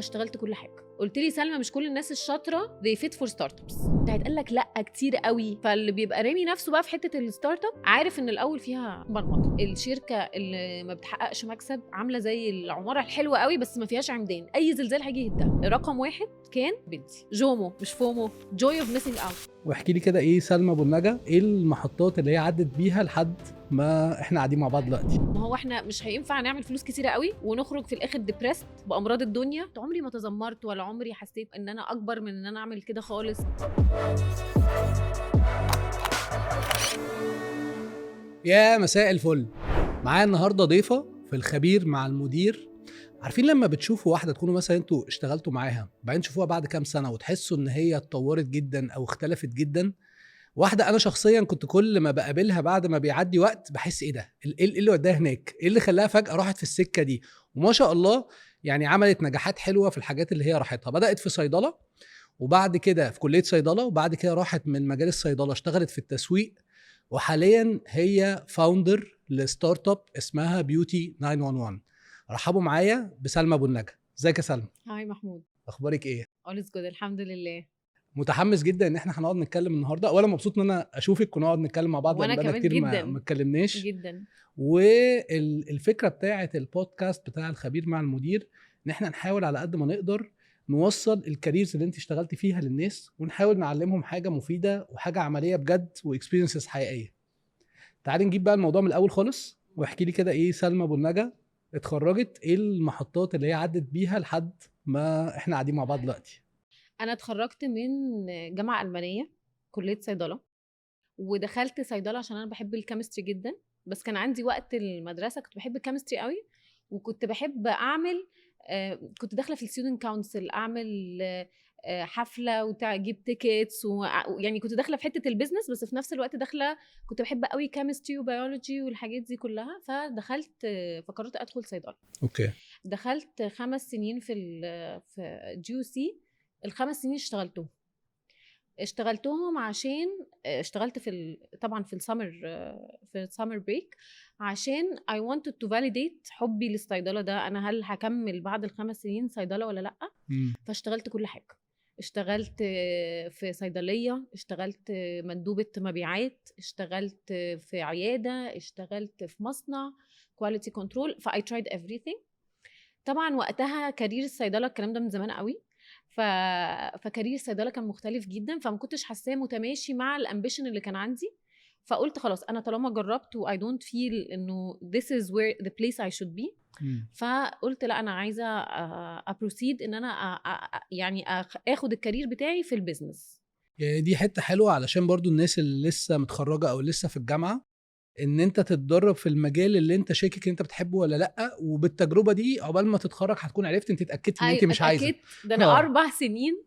فاشتغلت كل حاجه. قلت لي سلمى مش كل الناس الشاطره they fit for startups. هيتقال لك لا كتير قوي. فاللي بيبقى رامي نفسه بقى في حته الستارت اب عارف ان الاول فيها مرمطه. الشركه اللي ما بتحققش مكسب عامله زي العماره الحلوه قوي بس ما فيهاش عمدان، اي زلزال هيجي يهدها. رقم واحد كان بنتي جومو مش فومو، joy of missing out. واحكي لي كده ايه سلمى ابو النجا، ايه المحطات اللي هي عدت بيها لحد ما احنا قاعدين مع بعض دلوقتي؟ ما هو احنا مش هينفع نعمل فلوس كتيره قوي ونخرج في الاخر ديبرست بامراض الدنيا. عمري ما تذمرت ولا عمري حسيت ان انا اكبر من ان انا اعمل كده خالص. يا مساء الفل. معايا النهارده ضيفه في الخبير مع المدير. عارفين لما بتشوفوا واحده تكونوا مثلا انتوا اشتغلتوا معاها بعدين تشوفوها بعد كام سنه وتحسوا ان هي اتطورت جدا او اختلفت جدا؟ واحده انا شخصيا كنت كل ما بقابلها بعد ما بيعدي وقت بحس ايه ده، ايه اللي وداها هناك، ايه اللي خلاها فجاه راحت في السكه دي. وما شاء الله يعني عملت نجاحات حلوه في الحاجات اللي هي راحتها. بدات في صيدله، وبعد كده في كليه صيدله، وبعد كده راحت من مجال الصيدله اشتغلت في التسويق، وحاليا هي فاوندر لستارت اب اسمها بيوتي 911. رحبوا معايا بسلمى ابو النجا. ازيك يا سلمى؟ هاي محمود. اخبارك ايه؟ all is good الحمد لله. متحمس جدا ان احنا هنقعد نتكلم النهارده، وانا مبسوط ان انا اشوفك ونقعد نتكلم مع بعض لان وانا بقالنا كمان كتير جدا ما اتكلمناش. جدا. والفكره بتاعه البودكاست بتاع الخبير مع المدير ان احنا نحاول على قد ما نقدر نوصل الكاريرز اللي انت اشتغلتي فيها للناس، ونحاول نعلمهم حاجه مفيده وحاجه عمليه بجد واكسبيرينسز حقيقيه. تعالي نجيب بقى الموضوع من الاول خالص، واحكي لي كده ايه سلمى ابو النجا اتخرجت، ايه المحطات اللي هي عدت بيها لحد ما احنا قاعدين مع بعض دلوقتي؟ انا اتخرجت من جامعه المانيه كليه صيدله، ودخلت صيدله عشان انا بحب الكيمستري جدا. بس كان عندي وقت المدرسه كنت بحب الكيمستري قوي، وكنت بحب اعمل كنت داخله في الستودنت كونسل اعمل حفله وتجيب تيكتس يعني كنت داخله في حته البيزنس، بس في نفس الوقت داخله كنت بحب قوي كيمستري وبيولوجي والحاجات دي كلها. فدخلت فقررت ادخل صيدله. اوكي. دخلت 5 سنين في GUC. ال5 سنين اشتغلتهم عشان اشتغلت طبعا في السمر بريك عشان I wanted to validate حبي للصيدله ده. انا هل هكمل بعد ال5 سنين صيدله ولا لا؟ فاشتغلت كل حاجه. اشتغلت في صيدليه، اشتغلت مندوبه مبيعات، اشتغلت في عياده، اشتغلت في مصنع quality control. ف I tried everything. طبعا وقتها كارير الصيدله الكلام ده من زمان قوي، فكارير الصيدله كان مختلف جدا، فما كنتش حاساه متماشي مع الامبيشن اللي كان عندي. فقلت خلاص انا طالما جربت و I don't feel انه this is where the place I should be. فقلت لا انا عايزه ابروسيد ان انا يعني اخد الكارير بتاعي في البيزنس. يعني دي حته حلوه علشان برضو الناس اللي لسه متخرجه او لسه في الجامعه، ان انت تتدرب في المجال اللي انت شاكك انت بتحبه ولا لا، وبالتجربه دي عقبال ما تتخرج هتكون عرفت انت اتاكدت ان انت مش عايزه. اتاكدت. ده انا 4 سنين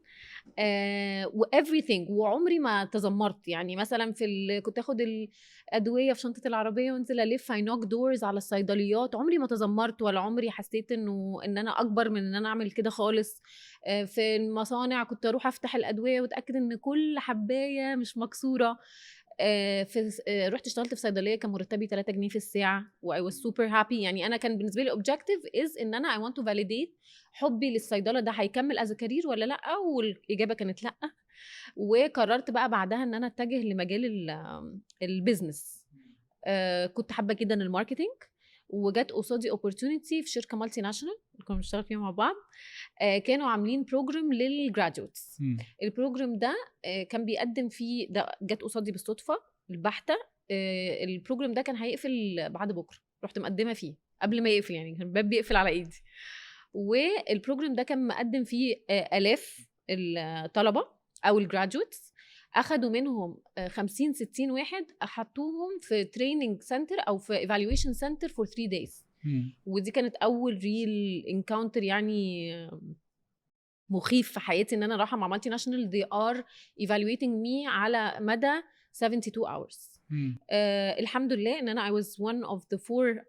وeverything، وعمري ما تذمرت. يعني مثلا كنت اخد الادويه في شنطه العربيه وانزل الف I knock doors على الصيدليات. عمري ما تذمرت ولا عمري حسيت ان انا اكبر من ان انا اعمل كده خالص. في المصانع كنت اروح افتح الادويه واتاكد ان كل حبايه مش مكسوره. رحت اشتغلت في صيدليه كان مرتبي 3 جنيه في الساعه و I was super happy. يعني انا كان بالنسبه لي objective is ان انا I want to validate حبي للصيدله ده هيكمل از كارير ولا لا، والاجابه كانت لا. وقررت بقى بعدها ان انا اتجه لمجال البيزنس. كنت حابه جدا الماركتينج، وجت قصادي opportunity في شركه مالتي ناشونال كنا بنشتغل فيها مع بعض. كانوا عاملين بروجرام للجراديوتس. البروجرام ده كان بيقدم فيه، ده جت قصادي بالصدفه البحته. البروجرام ده كان هيقفل بعد بكره، رحت مقدمه فيه قبل ما يقفل، يعني كان الباب بيقفل على ايدي. والبروجرام ده كان مقدم فيه آلاف الطلبه او الجراديوتس. اخدوا منهم 50-60 واحد حطوهم في تريننج سنتر او في ايفالويشن سنتر فور 3 days. ودي كانت اول ريل انكاونتر يعني مخيف في حياتي، ان انا رايحه مع مالتي ناشونال they are evaluating me على مدى 72 hours. الحمد لله ان انا I was one of the 4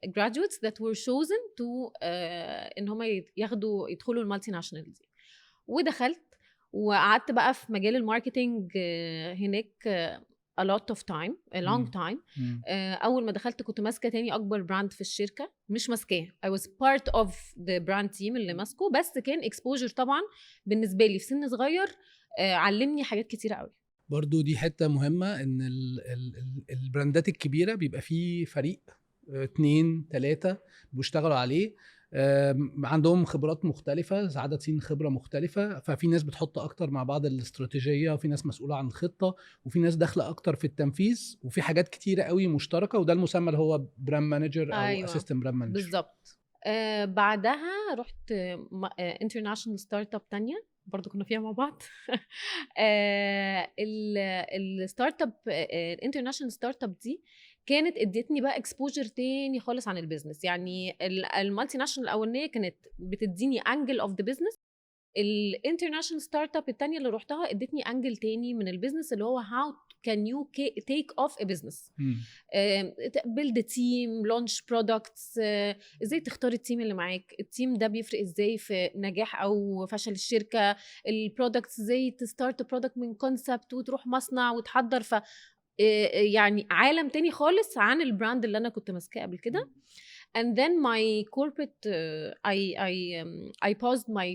graduates that were chosen to ان هم يدخلوا المالتي ناشونال دي. ودخلت وقعدت بقى في مجال الماركتينج هناك a lot of time, a long time. اول ما دخلت كنت ماسكه تاني اكبر براند في الشركه، مش ماسكاه، I was part of the brand team اللي ماسكه، بس كان exposure طبعا بالنسبه لي في سن صغير علمني حاجات كتيره قوي. برضو دي حته مهمه، ان البراندات الكبيره بيبقى فيه فريق 2 3 بيشتغلوا عليه، عندهم خبرات مختلفة، عدد سنين خبرة مختلفة، ففي ناس بتحط أكتر مع بعض الاستراتيجية، وفي ناس مسؤولة عن الخطة، وفي ناس داخلة أكتر في التنفيذ، وفي حاجات كتيرة قوي مشتركة، وده المسمى اللي هو براند مانجر أو أسيستنت براند مانجر. بالظبط. بعدها رحت انترناشونال ستارت اب تانية برضو كنا فيها مع بعض. الستارت اب الانترناشونال ستارت اب دي كانت ادتني بقى اكسبوجر تاني خالص عن البيزنس. يعني المالتي ناشونال الاولانيه كانت بتديني انجل اوف ذا بيزنس، الانترناشونال ستارت اب الثانيه اللي روحتها ادتني انجل تاني من البيزنس، اللي هو هاو كان يو تيك اوف ا بيزنس، بيلد تيم، لونش برودكتس، ازاي تختار التيم اللي معاك، التيم ده بيفرق ازاي في نجاح او فشل الشركه، البرودكتس ازاي تستارت برودكت من كونسبت وتروح مصنع وتحضر. ف يعني عالم تاني خالص عن البراند اللي انا كنت ماسكاه قبل كده. and then my corporate I paused my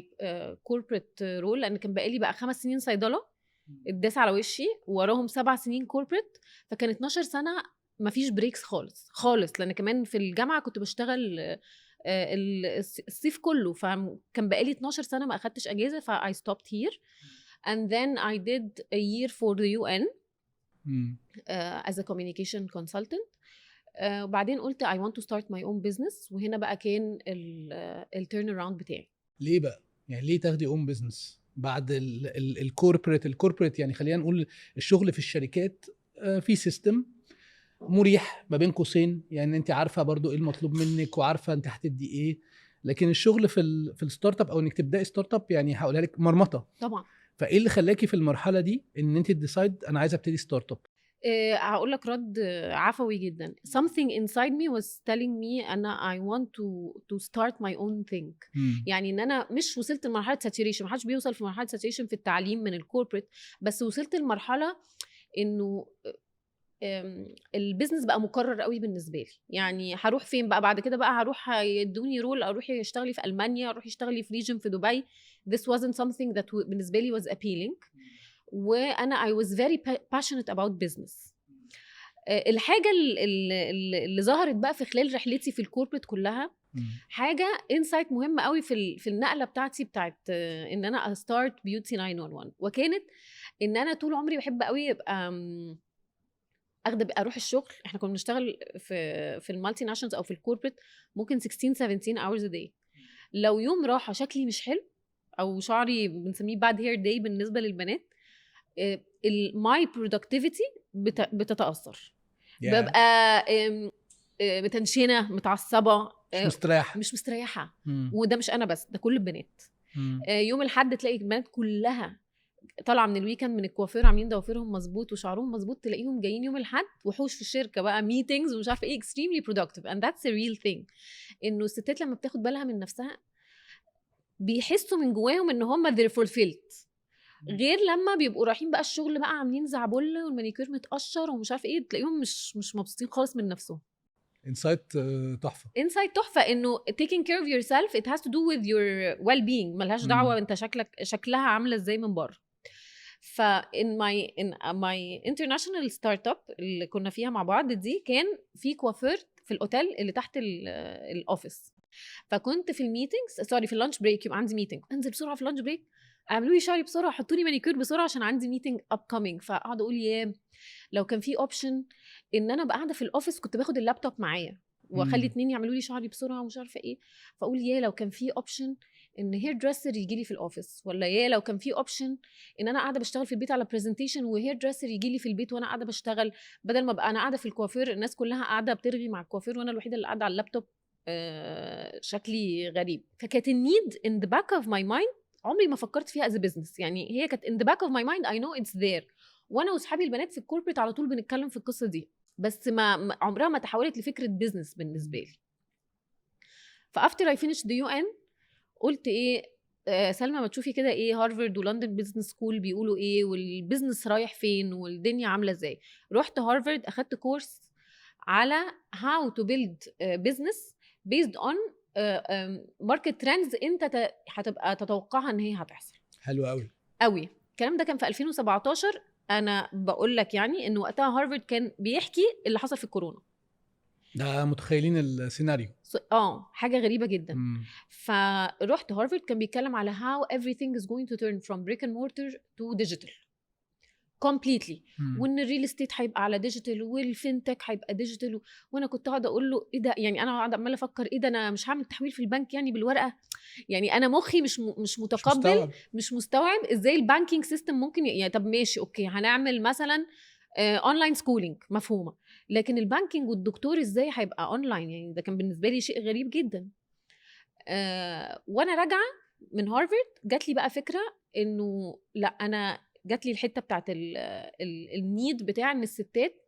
corporate role، لان كان بقالي بقى 5 سنين صيدله اتداس على وشي، وراهم 7 سنين corporate، فكان 12 سنه مفيش بريكس خالص، لان كمان في الجامعه كنت بشتغل الصيف كله، فكان بقالي 12 سنه ما اخدتش اجازه، ف I stopped here and then I did a year for the UN as a communication consultant. وبعدين قلت I want to start my own business، وهنا بقى كان التيرن اراوند بتاعي. ليه بقى؟ يعني ليه تاخدي own business بعد الكوربريت؟ يعني خلينا نقول الشغل في الشركات في سيستم مريح ما بين قوسين، يعني انت عارفه برضو ايه المطلوب منك وعارفه انت هتدي ايه، لكن الشغل في الستارت اب او انك تبداي ستارت اب يعني هقولها لك مرمطه طبعا. فايه اللي خلاكي في المرحله دي ان انت ديسايد انا عايزه ابتدي ستارت اب؟ هقول لك رد عفوي جدا. something inside me was telling me أنا I want to start my own thing. يعني ان انا مش وصلت لمرحله ساتوريشن، محدش بيوصل في مرحله ساتوريشن في التعليم من الكوربريت، بس وصلت لمرحله انه البيزنس بقى مكرر قوي بالنسبه لي. يعني هروح فين بقى بعد كده؟ بقى هروح يدوني رول اروح اشتغلي في المانيا، اروح اشتغلي في ريجن في دبي. this wasn't something that بالنسبه لي was appealing. وانا I was very passionate about business. الحاجه اللي ظهرت بقى في خلال رحلتي في الكوربريت كلها حاجه انسايت مهمه قوي في النقله بتاعت ان انا start beauty 911، وكانت ان انا طول عمري بحب قوي يبقى اروح الشغل. احنا كنا بنشتغل في المالتي ناشونالز او في الكوربريت ممكن 16 17 hours a day. لو يوم راحه شكلي مش حلو او شعري بنسميه باد هير داي بالنسبه للبنات، my productivity بتتاثر. ببقى متنشنه، متعصبه، مش مستريحه. وده مش انا بس، ده كل البنات. يوم الحد تلاقي البنات كلها طالعه من الويكند من الكوافير عاملين ضوافرهم مظبوط وشعرهم مظبوط، تلاقيهم جايين يوم الحد وحوش في الشركه بقى ميتينجز ومش عارفه ايه، extremely productive and that's a real thing. انه الستات لما بتاخد بالها من نفسها بيحسوا من جواهم ان هم they're fulfilled، غير لما بيبقوا رايحين بقى الشغل بقى عاملين زعبله والمانيكير متقشر ومش عارفه ايه، تلاقيهم مش مبسوطين خالص من نفسهم. انسايت تحفه انه taking care of yourself it has to do with your well being، ملهاش دعوه انت شكلها عامله ازاي من بره. ف in my international startup اللي كنا فيها مع بعض دي، كان في كوافير في الاوتيل اللي تحت الاوفيس، فكنت في الميتينجز في اللانش بريك يبقى عندي ميتينج، انزل بسرعه في اللانش بريك اعملوا لي شعري بسرعه، حطوا لي مانيكير بسرعه عشان عندي ميتينج اب كامينج. فاقعد اقول يا لو كان في اوبشن ان انا ابقى قاعده في الاوفيس، كنت باخد اللابتوب معايا واخلي 2 يعملوا لي شعري بسرعه ومش عارفه ايه. فاقول يا لو كان في اوبشن ان هير دريسر يجي لي في الاوفيس، ولا يا لو كان في اوبشن ان انا قاعده بشتغل في البيت على برزنتيشن وهير دريسر يجي لي في البيت وانا قاعده بشتغل، بدل ما ابقى انا قاعده في الكوافير الناس كلها قاعده بترغي مع الكوافير وانا الوحيده اللي قاعده على اللابتوب شكلي غريب. فكانت النيد in the back of my mind، عمري ما فكرت فيها as a business، يعني هي كانت in the back of my mind I know it's there. وانا واصحابي البنات في الكوربريت على طول بنتكلم في القصه دي، بس ما عمرها ما تحولت لفكره بيزنس بالنسبه لي. فافتر I finished the UN قلت ايه، سلمى ما تشوفي كده ايه هارفارد ولندن بيزنس سكول بيقولوا ايه والبيزنس رايح فين والدنيا عامله ازاي. رحت هارفارد اخدت كورس على how to build business based on market trends انت هتبقى تتوقعها ان هي هتحصل. حلو قوي. الكلام ده كان في 2017. انا بقول لك يعني ان وقتها هارفارد كان بيحكي اللي حصل في الكورونا. ده متخيلين السيناريو. حاجه غريبه جدا. فرحت هارفارد كان بيتكلم على how everything is going to turn from brick and mortar to digital completely. وان الريل استيت هيبقى على ديجيتال والفينتك هيبقى ديجيتال. وانا كنت قاعده اقول له ايه ده، يعني انا قاعده عماله افكر ايه ده، انا مش هعمل تحويل في البنك يعني بالورقه. يعني انا مخي مش متقبل، مش مستوعب ازاي البانكينج سيستم ممكن يعني طب ماشي اوكي هنعمل مثلا اونلاين سكولينج مفهومه، لكن البانكينج والدكتور ازاي هيبقى اونلاين؟ يعني ده كان بالنسبه لي شيء غريب جدا. وانا راجعه من هارفارد جات لي بقى فكره انه لا، انا جات لي الحته بتاعت النيد بتاع ان الستات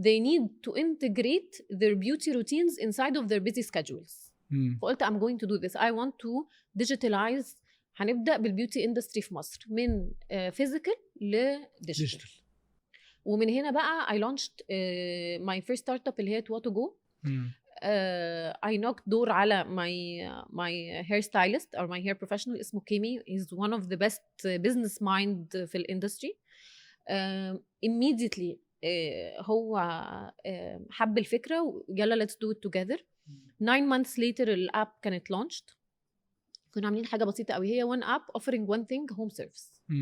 they need to integrate their beauty routines inside of their busy schedules. فقلت I'm going to do this. I want to digitalize. هنبدأ بالبيوتي اندستري في مصر من physical لديجيتال. ومن هنا بقى I launched my first startup اللي هي Twa2Go. I knocked door على my hair stylist or my hair professional اسمه كيمي. He's one of the best business mind في الاندستري. Immediately هو حب الفكرة يلا let's do it together. 9 months later الاب كانت launched. كنا عاملين حاجة بسيطة قوي، هي one app offering one thing home service.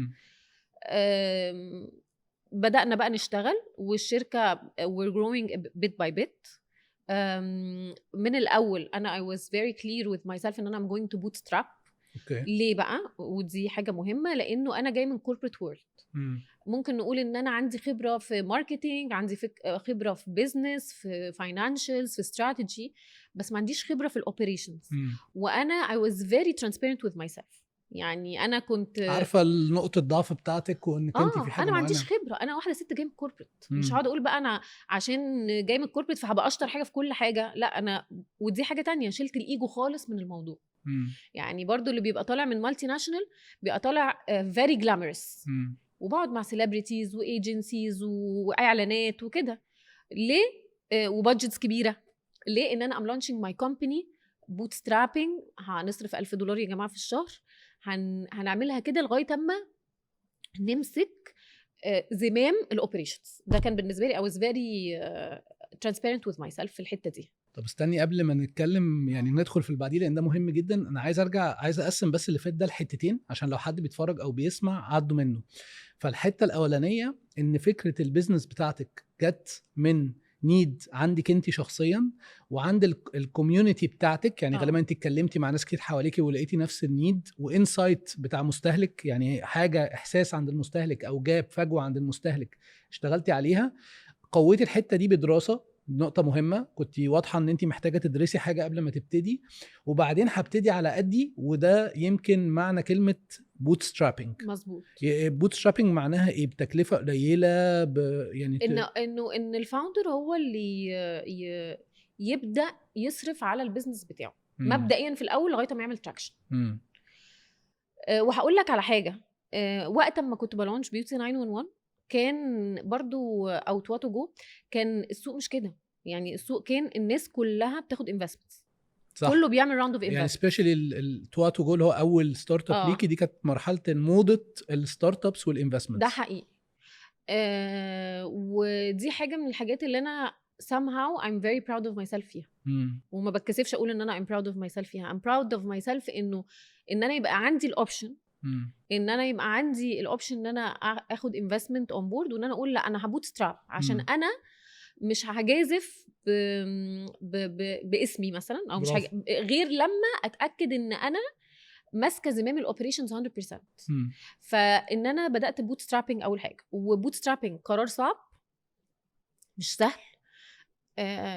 بدأنا بقى نشتغل والشركة we're growing bit by bit. من الأول أنا I was very clear with myself إن أنا I'm going to bootstrap. ليه بقى؟ ودي حاجة مهمة لأنه أنا جاي من corporate world. ممكن نقول إن أنا عندي خبرة في ماركتينج، عندي خبرة في business، في financials، في strategy، بس ما عنديش خبرة في الoperations. وأنا I was very transparent with myself. يعني انا كنت عارفه نقطه الضعف بتاعتك وانك انت في حاجه انا ما عنديش خبره. انا واحده ست جايه من الكوربريت، مش هقعد اقول بقى انا عشان جايه من الكوربريت فهبقى اشطر حاجه في كل حاجه. لا، انا ودي حاجه تانية، شلت الايجو خالص من الموضوع. يعني برضو اللي بيبقى طالع من مالتي ناشونال بيبقى طالع فيري جلامرس، وبقعد مع سيلبرتيز وايجنسيز واعلانات وكده. ليه؟ وبادجتس كبيره. ليه؟ ان انا ام لانشينج ماي كومباني بوت سترابينج. هنصرف $1000 يا جماعه في الشهر. هنعملها كده لغايه اما نمسك زمام الاوبريشنز. ده كان بالنسبه لي I was very transparent with myself في الحته دي. طب استني قبل ما نتكلم يعني ندخل في البعديه لان ده مهم جدا. انا عايز اقسم بس اللي فات ده لحتتين عشان لو حد بيتفرج او بيسمع عدوا منه. فالحته الاولانيه ان فكره البيزنس بتاعتك جت من نيد عندك انت شخصيا وعند الكوميونتي بتاعتك. يعني غالبا انت اتكلمتي مع ناس كتير حواليكي ولقيتي نفس النيد وانسايت بتاع مستهلك، يعني حاجه احساس عند المستهلك او جاب فجوه عند المستهلك اشتغلتي عليها. قويتي الحته دي بدراسه، نقطة مهمة. كنت واضحة ان انت محتاجة تدرسي حاجة قبل ما تبتدي، وبعدين هبتدي على قدي. وده يمكن معنى كلمة بوت سترابينج. مظبوط. بوت سترابينج معناها ايه؟ بتكلفة قليلة يعني ان الفاوندر هو اللي يبدأ يصرف على البيزنس بتاعه مبدئيا في الاول لغاية ما يعمل تراكشن. وهقول لك على حاجة. وقت ما كنت بلانش بيوتي 911 كان برضو او Twa2Go كان السوق مش كده. يعني السوق كان الناس كلها بتاخد انفستمنتس، كله بيعمل راوند اوف انفستمنت. يعني سبيشالي Twa2Go اللي هو اول ستارت اب ليكي، دي كانت مرحله موضه الستارت ابس والانفستمنتس. ده حقيقي. ودي حاجه من الحاجات اللي انا somehow I'm very proud of myself فيها. وما بتكسفش اقول ان انا I'm proud of myself فيها. I'm proud of myself ان انا يبقى عندي الاوبشن، ان انا يبقى عندي الاوبشن ان انا اخد انفستمنت اون بورد، وان انا اقول لا انا هبوت ستراب عشان انا مش هجازف باسمي مثلا، او مش غير لما اتاكد ان انا ماسكه زمام الاوبريشنز 100%. فان انا بدات بوت سترابينج اول حاجه. وبوت سترابينج قرار صعب مش سهل،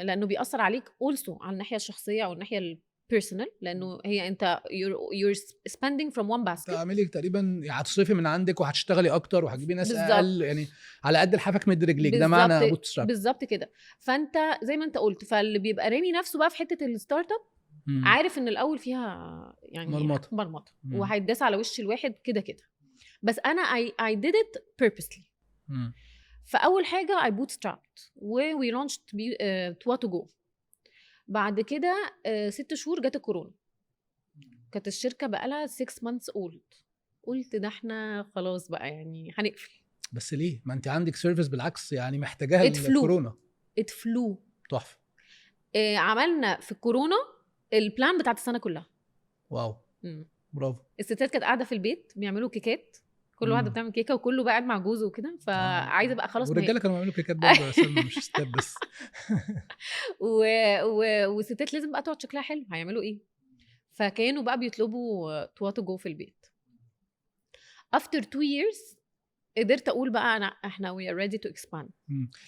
لانه بيأثر عليك also على الناحيه الشخصيه او الناحيه بيرسونال، لانه هي انت you're spending from one basket. تعملي تقريبا هتصرفي من عندك وهتشتغلي اكتر وهتجيبي ناس اقل، يعني على قد الحافك مد رجليك. ده معنى بوت ستراب بالظبط كده. فانت زي ما انت قلت، فاللي بيبقى رامي نفسه بقى في حته الستارت اب عارف ان الاول فيها يعني مرمطه وهيداس على وش الواحد كده كده، بس انا I did it purposely. فاول حاجه I bootstrapped we launched Twa to go. بعد كده 6 شهور جت الكورونا، كانت الشركه بقالها 6 months old. قلت ده احنا خلاص بقى يعني هنقفل. بس ليه؟ ما انت عندك سيرفيس بالعكس يعني محتاجاها للكورونا. اتفلو تحفه. عملنا في الكورونا البلان بتاعت السنه كلها. واو. برافو. الستات كانت قاعده في البيت بيعملوا كيكات، كل واحده بتعمل كيكه وكله بقى قاعد مع جوزه وكده، فعايزه بقى خلاص. والرجاله كانوا بيعملوا كيكات برضه عشان مش ستات بس. والستات لازم بقى تقعد شكلها حلو، هيعملوا ايه؟ فكانوا بقى بيطلبوا Twa to go في البيت. after 2 years قدرت اقول بقى احنا we are ready to expand.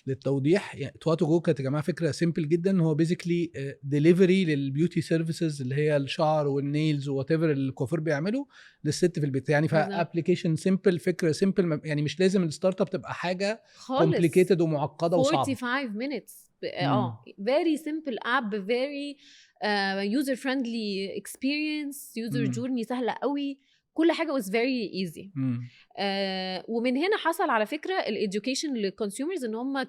للتوضيح يعني Twa to go كانت يا جماعه فكره سيمبل جدا، هو بيزيكلي ديليفري للبيوتي سيرفيسز اللي هي الشعر والنيلز وات ايفر الكوافير بيعملوا للست في البيت يعني. فابلكيشن سيمبل، فكره سيمبل يعني، مش لازم الستارت اب تبقى حاجه كومبليكيتد ومعقده وصعبه. 45 minutes very simple app, very user friendly experience, user journey سهله قوي، كل حاجه was very easy. ومن هنا حصل على فكره الeducation للكونسيومرز ان هم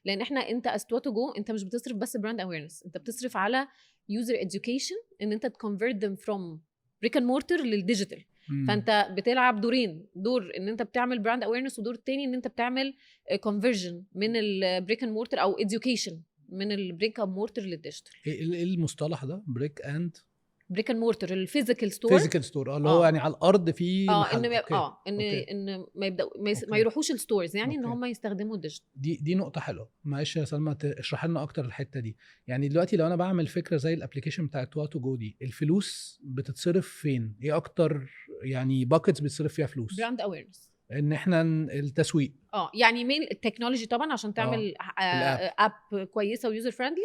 لان احنا انت as Twa to go انت مش بتصرف بس براند awareness، انت بتصرف على user education ان انت convert them from brick and mortar للديجيتال. فانت بتلعب دورين، دور ان انت بتعمل براند awareness ودور تاني ان انت بتعمل conversion من البريك اند مورتر او education من البريك اند مورتر للديجيتال. ايه المصطلح ده بريك اند مورتر؟ الفيزيكال ستور. فيزيكال ستور اللي هو يعني على الارض في محل. ان ما يبداوا ما يروحوش الستورز يعني. ان هم يستخدموا الديجيتال. دي نقطه حلوه. معلش يا سلمى اشرح لنا اكتر الحته دي. يعني دلوقتي لو انا بعمل فكره زي الابلكيشن بتاع Twa to go دي، الفلوس بتتصرف فين؟ ايه اكتر يعني باكيتس بتصرف فيها فلوس؟ براند اويرنس، ان احنا التسويق يعني مين التكنولوجي طبعا عشان تعمل اب كويسه ويوزر فريندلي.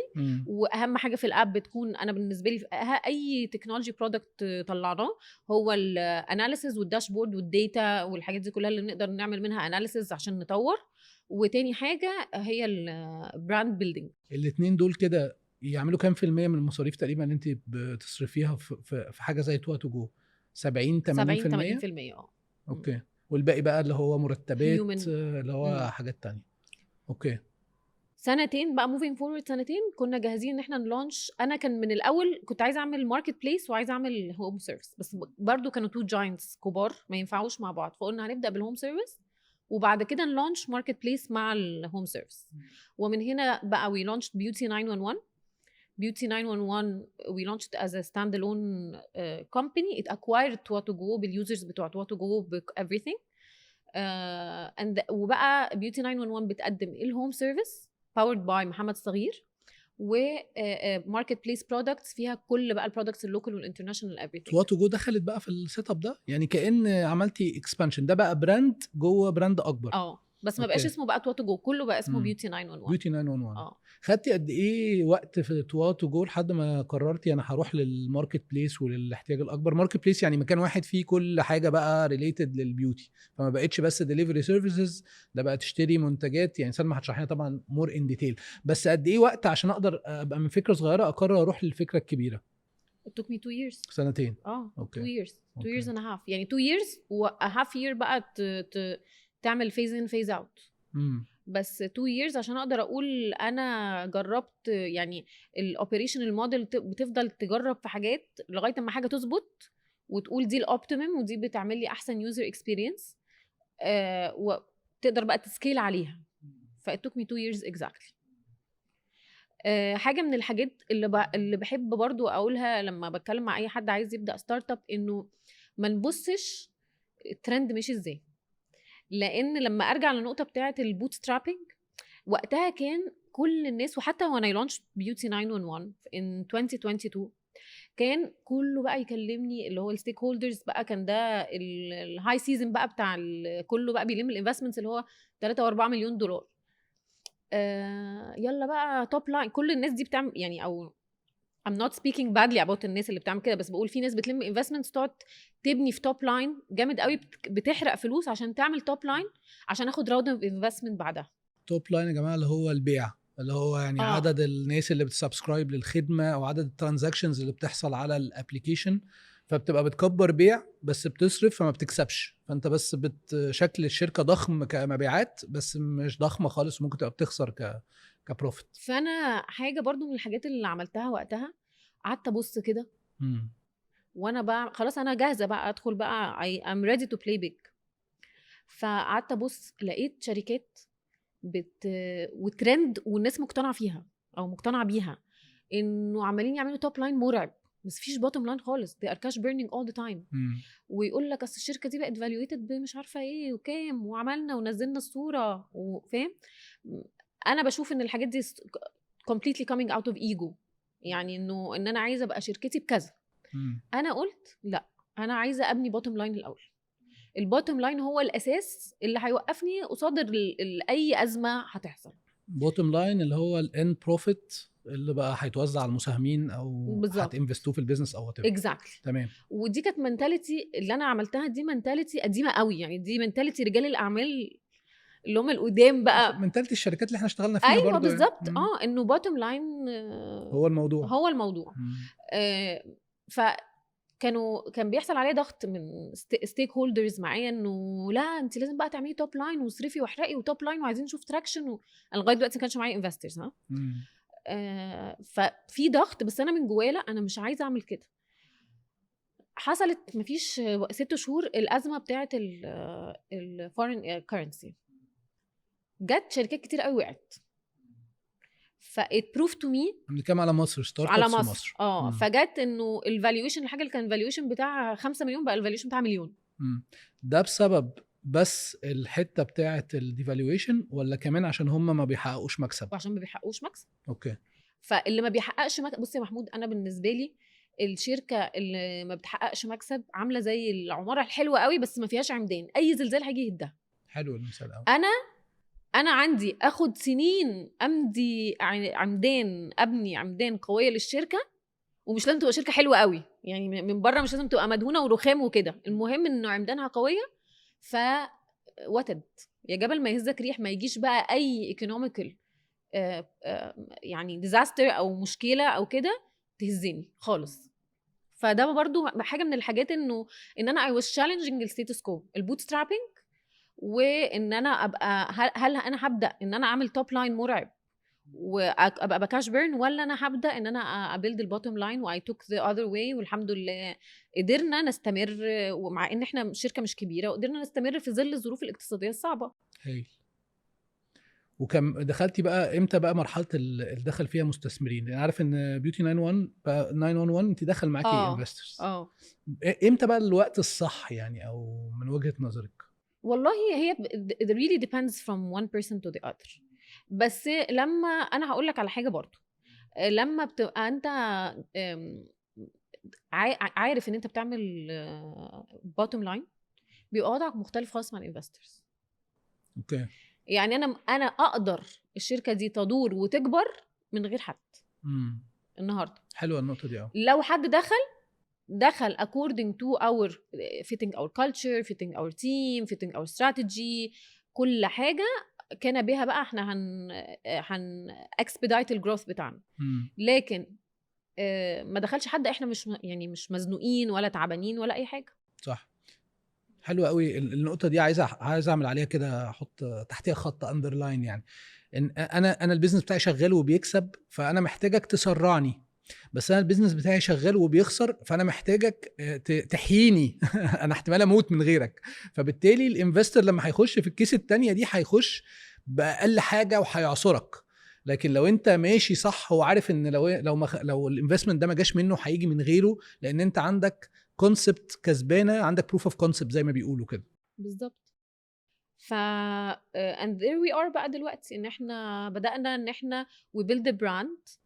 واهم حاجه في الاب بتكون انا بالنسبه لي اي تكنولوجي برودكت طلعناه هو الاناليسز والداشبورد والداتا والحاجات دي كلها اللي نقدر نعمل منها اناليسز عشان نطور. وتاني حاجه هي البراند بيلدينج. الاثنين دول كده يعملوا كام في المية من المصاريف تقريبا اللي انت بتصرفيها في حاجه زي Twa to go؟ 70-80%. اوكي. والباقي بقى اللي هو مرتبات اللي هو حاجات تانية. اوكي. سنتين بقى موفينج فورورد، سنتين كنا جاهزين ان احنا نلونش. انا كان من الاول كنت عايزه اعمل ماركت بليس وعايزه اعمل هوم سيرفيس، بس برضو كانوا 2 جاينتس كبار ما ينفعوش مع بعض، فقلنا هنبدا بالهوم سيرفيس وبعد كده نلونش ماركت بليس مع الهوم سيرفيس. ومن هنا بقى we launched Beauty 911. Beauty 911 we launched as a standalone company. It acquired Twa to go بالusers بتوع Twa to go everything. وبقى Beauty 911 بتقدم الهوم سيرفيس powered by محمد صغير، و market place products فيها كل بقى البرودكتس اللوكال والانترناشونال everything. Twa to go دخلت بقى في السيت اب ده يعني كأن عملتي اكسبانشن، ده بقى براند جوه براند اكبر. بس ما بقاش اسمه بقى Twa to go، كله بقى اسمه Beauty 911. Beauty 911. خدتي قد ايه وقت في Twa to go لحد ما قررتي انا هروح للماركت بليس وللاحتياج الاكبر؟ ماركت بليس يعني مكان واحد فيه كل حاجه بقى ريليتد للبيوتي، فما بقتش بس ديليفري سيرفيسز، ده بقى تشتري منتجات. يعني سلمى هتشرح لنا طبعا مور ان ديتيل، بس قد ايه وقت عشان اقدر ابقى من فكره صغيره اقرر اروح للفكره الكبيره؟ It took me 2 years. سنتين. okay. 2 years 2 years and a half. يعني 2 years و a half year بقى تعمل phase in phase out. بس 2 years عشان اقدر اقول انا جربت. يعني الاوبريشنال موديل بتفضل تجرب في حاجات لغايه اما حاجه تظبط وتقول دي الاوبتيمم ودي بتعمل لي احسن يوزر اكسبيرينس، وتقدر بقى تسكيل عليها. ف it took me 2 years exactly. حاجه من الحاجات اللي بحب برضو اقولها لما بتكلم مع اي حد عايز يبدا ستارت اب، انه ما نبصش الترند ماشي ازاي. لان لما ارجع للنقطه بتاعه البوت سترابينج، وقتها كان كل الناس، وحتى وانا لونش بيوتي 911 in 2022 كان كله بقى يكلمني، اللي هو الستيك هولدرز بقى، كان ده الهاي سيزون بقى بتاع كله بقى بيلم الانفستمنتس اللي هو 3 و4 مليون دولار. يلا بقى توب لاين. كل الناس دي بتعمل يعني، او I'm not speaking badly about الناس اللي بتعمل كده، بس بقول في ناس بتلم investments تقعد تبني في توب لاين جامد قوي، بتحرق فلوس عشان تعمل توب لاين عشان اخد راوند اوف انفستمنت بعدها. توب لاين يا جماعه اللي هو البيع، اللي هو يعني عدد الناس اللي بتسبسكرايب للخدمه او عدد الترانزاكشنز اللي بتحصل على الابليكيشن، فبتبقى بتكبر بيع بس بتصرف فما بتكسبش، فانت بس شكل الشركه ضخم كمبيعات بس مش ضخمه خالص، ممكن تبقى بتخسر كبروفيت. فانا حاجه برضو من الحاجات اللي عملتها وقتها، قعدت ابص كده وانا بقى خلاص انا جاهزه بقى ادخل بقى I'm ready to play big. فقعدت ابص لقيت شركات وترند والناس مقتنعه فيها او مقتنعه بيها، انه عمالين يعملوا توب لاين مرعب بس فيش بوتtom لاين خالص، they are cash burning all the time. ويقول لك اصل الشركه دي بقت valuated بمش عارفه ايه وكام وعملنا ونزلنا الصوره وفاهم. انا بشوف ان الحاجات دي completely coming out of ego، يعني انه ان انا عايزه ابقى شركتي بكذا. انا قلت لا، انا عايزه ابني بوتtom لاين الاول. البوتtom لاين هو الاساس اللي هيوقفني قصاد اي ازمه هتحصل. بوتtom لاين اللي هو الان بروفيت اللي بقى هيتوزع على المساهمين او هتنفستوه في البيزنس او whatever. اكزاكتلي تمام. ودي كانت منتاليتي اللي انا عملتها، دي منتاليتي قديمه قوي، يعني دي منتاليتي رجال الاعمال اللي هم القدام بقى، منتاليتي الشركات اللي احنا اشتغلنا فيها. ايوه برضو بالظبط. يعني. انه بوتtom لاين هو الموضوع كان بيحصل عليه ضغط من ستيك هولدرز معايا، انه لا انت لازم بقى تعملي توب لاين واصرفي واحرقي وتوب لاين وعايزين نشوف تراكشن انا لغايه دلوقتي ما كانش معايا انفسترز. ففي ضغط، بس انا من جوايا لا انا مش عايزه اعمل كده. حصلت مفيش 6 شهور الازمه بتاعه الفورين كارنسي، جت شركات كتير قوي وقعت، فات بروف تو مي. بنتكلم على مصر، ستارت على ابس مصر. فجت انه الفالويشن، الحاجه اللي كان الفالويشن بتاعها 5 مليون بقى الفالويشن بتاعها مليون. ده بسبب بس الحته بتاعه الديفالويشن ولا كمان عشان هم ما بيحققوش مكسب؟ وعشان ما بيحققوش مكسب. اوكي. فاللي ما بيحققش بص يا محمود، انا بالنسبه لي الشركه اللي ما بتحققش مكسب عامله زي العماره الحلوه قوي بس ما فيهاش عمدان، اي زلزال هيجي يهدها. حلو المثال قوي. انا عندي اخد سنين امدي عمدان، ابني عمدان قويه للشركه، ومش لازم تبقى شركه حلوه قوي، يعني من بره مش لازم تبقى مدهونه ورخام وكده، المهم انه عمدانها قويه. وتد يا جبل ما يهزك ريح، ما يجيش بقى اي ايكونوميكال يعني ديزاستر او مشكله او كده تهزني خالص. فده برضو حاجه من الحاجات انه ان انا I was challenging الستيتس كو، البوت سترابينج، وان انا ابقى هل انا هبدا ان انا اعمل توب لاين مرعب وابقى بكاش بيرن، ولا انا هبدا ان انا ابيلد البوتوم لاين واي توك ذا اذر واي. والحمد لله قدرنا نستمر، ومع ان احنا شركه مش كبيره وقدرنا نستمر في ظل الظروف الاقتصاديه الصعبه. هايل. وكم دخلتي بقى امتى بقى مرحله اللي دخل فيها مستثمرين؟ انا عارف ان بيوتي 911 انت دخل معاكي انفسترز. امتى بقى الوقت الصح يعني، او من وجهه نظرك؟ والله هي it really depends from one person to the other. بس لما انا هقول لك على حاجه برضو، لما بتبقى انت عارف ان انت بتعمل بوتوم لاين، بيبقى وضعك مختلف خالص مع الانفسترز. اوكي. يعني انا اقدر الشركه دي تدور وتكبر من غير حد. النهارده حلوه النقطه دي. لو حد دخل according to our fitting our culture, fitting our team, fitting our strategy، كل حاجه كان بها بقى احنا هن expedite الجروث بتاعنا. لكن ما دخلش حد احنا مش مزنوقين ولا تعبانين ولا اي حاجه. صح. حلو قوي النقطه دي، عايز اعمل عليها كده، احط تحتيها خط اندرلاين. يعني ان انا البيزنس بتاعي شغال وبيكسب، فانا محتاجك تسرعني. بس انا البيزنس بتاعي شغال وبيخسر، فانا محتاجك تحييني. انا احتمال اموت من غيرك. فبالتالي الانفستر لما هيخش في الكيس التانية دي هيخش باقل حاجه وهيعصرك. لكن لو انت ماشي صح وعارف ان لو الانفستمنت ده ما جاش منه هيجي من غيره، لان انت عندك كونسبت كسبانه، عندك بروف اوف كونسبت زي ما بيقولوا كده. بالظبط. and there we are بقى دلوقتي، ان احنا بدأنا ان احنا we build a brand.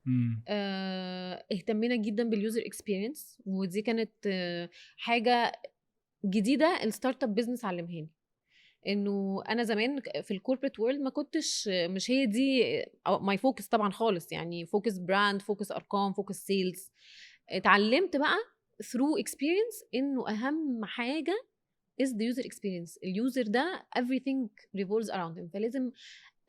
اهتمينا جدا باليوزر اكسبيرينس، ودي كانت حاجه جديده الستارت اب بزنس علمهاني. انه انا زمان في الكوربريت وورلد ما كنتش، مش هي دي ماي فوكس طبعا خالص، يعني فوكس براند، فوكس ارقام، فوكس سيلز. اتعلمت بقى through experience انه اهم حاجه is the user experience. اليوزر ده everything revolves around him، فلازم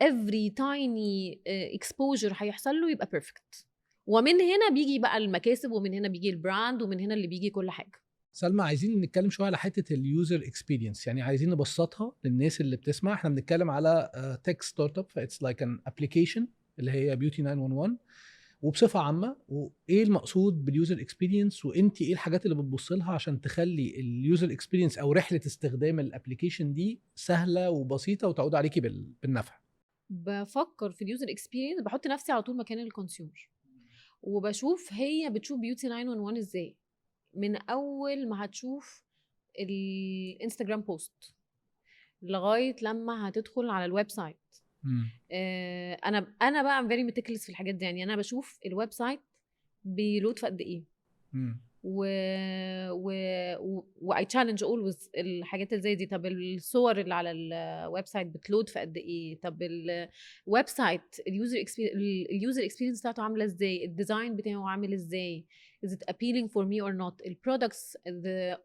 every tiny exposure هيحصل له يبقى perfect. ومن هنا بيجي بقى المكاسب، ومن هنا بيجي البراند، ومن هنا اللي بيجي كل حاجه. سلمى، عايزين نتكلم شويه على حته اليوزر اكسبيرينس، يعني عايزين نبسطها للناس اللي بتسمع. احنا بنتكلم على تك ستارت اب، فايتس لايك ان ابلكيشن اللي هي بيوتي 911، وبصفه عامه وايه المقصود باليوزر اكسبيرينس، وانت ايه الحاجات اللي بتبص لها عشان تخلي اليوزر اكسبيرينس او رحله استخدام الابلكيشن دي سهله وبسيطه وتعود عليكي بالنفع. بفكر في اليوزر اكسبيرينس، بحط نفسي على طول مكان الكونسيومر، وبشوف هي بتشوف بيوتي 911 ازاي. من اول ما هتشوف الانستجرام بوست لغايه لما هتدخل على الويب سايت. انا بقى ام فيري ميتيكلس في الحاجات دي. يعني انا بشوف الويب سايت بيلود في قد ايه، و و I challenge always الحاجات اللي زي دي. طب الصور اللي على الويب سايت بتلود في قد ايه؟ طب الويب سايت اليوزر اكسبيرينس بتاعته عامله ازاي؟ الديزاين بتاعه عامل ازاي؟ is it appealing for me or not؟ البرودكتس the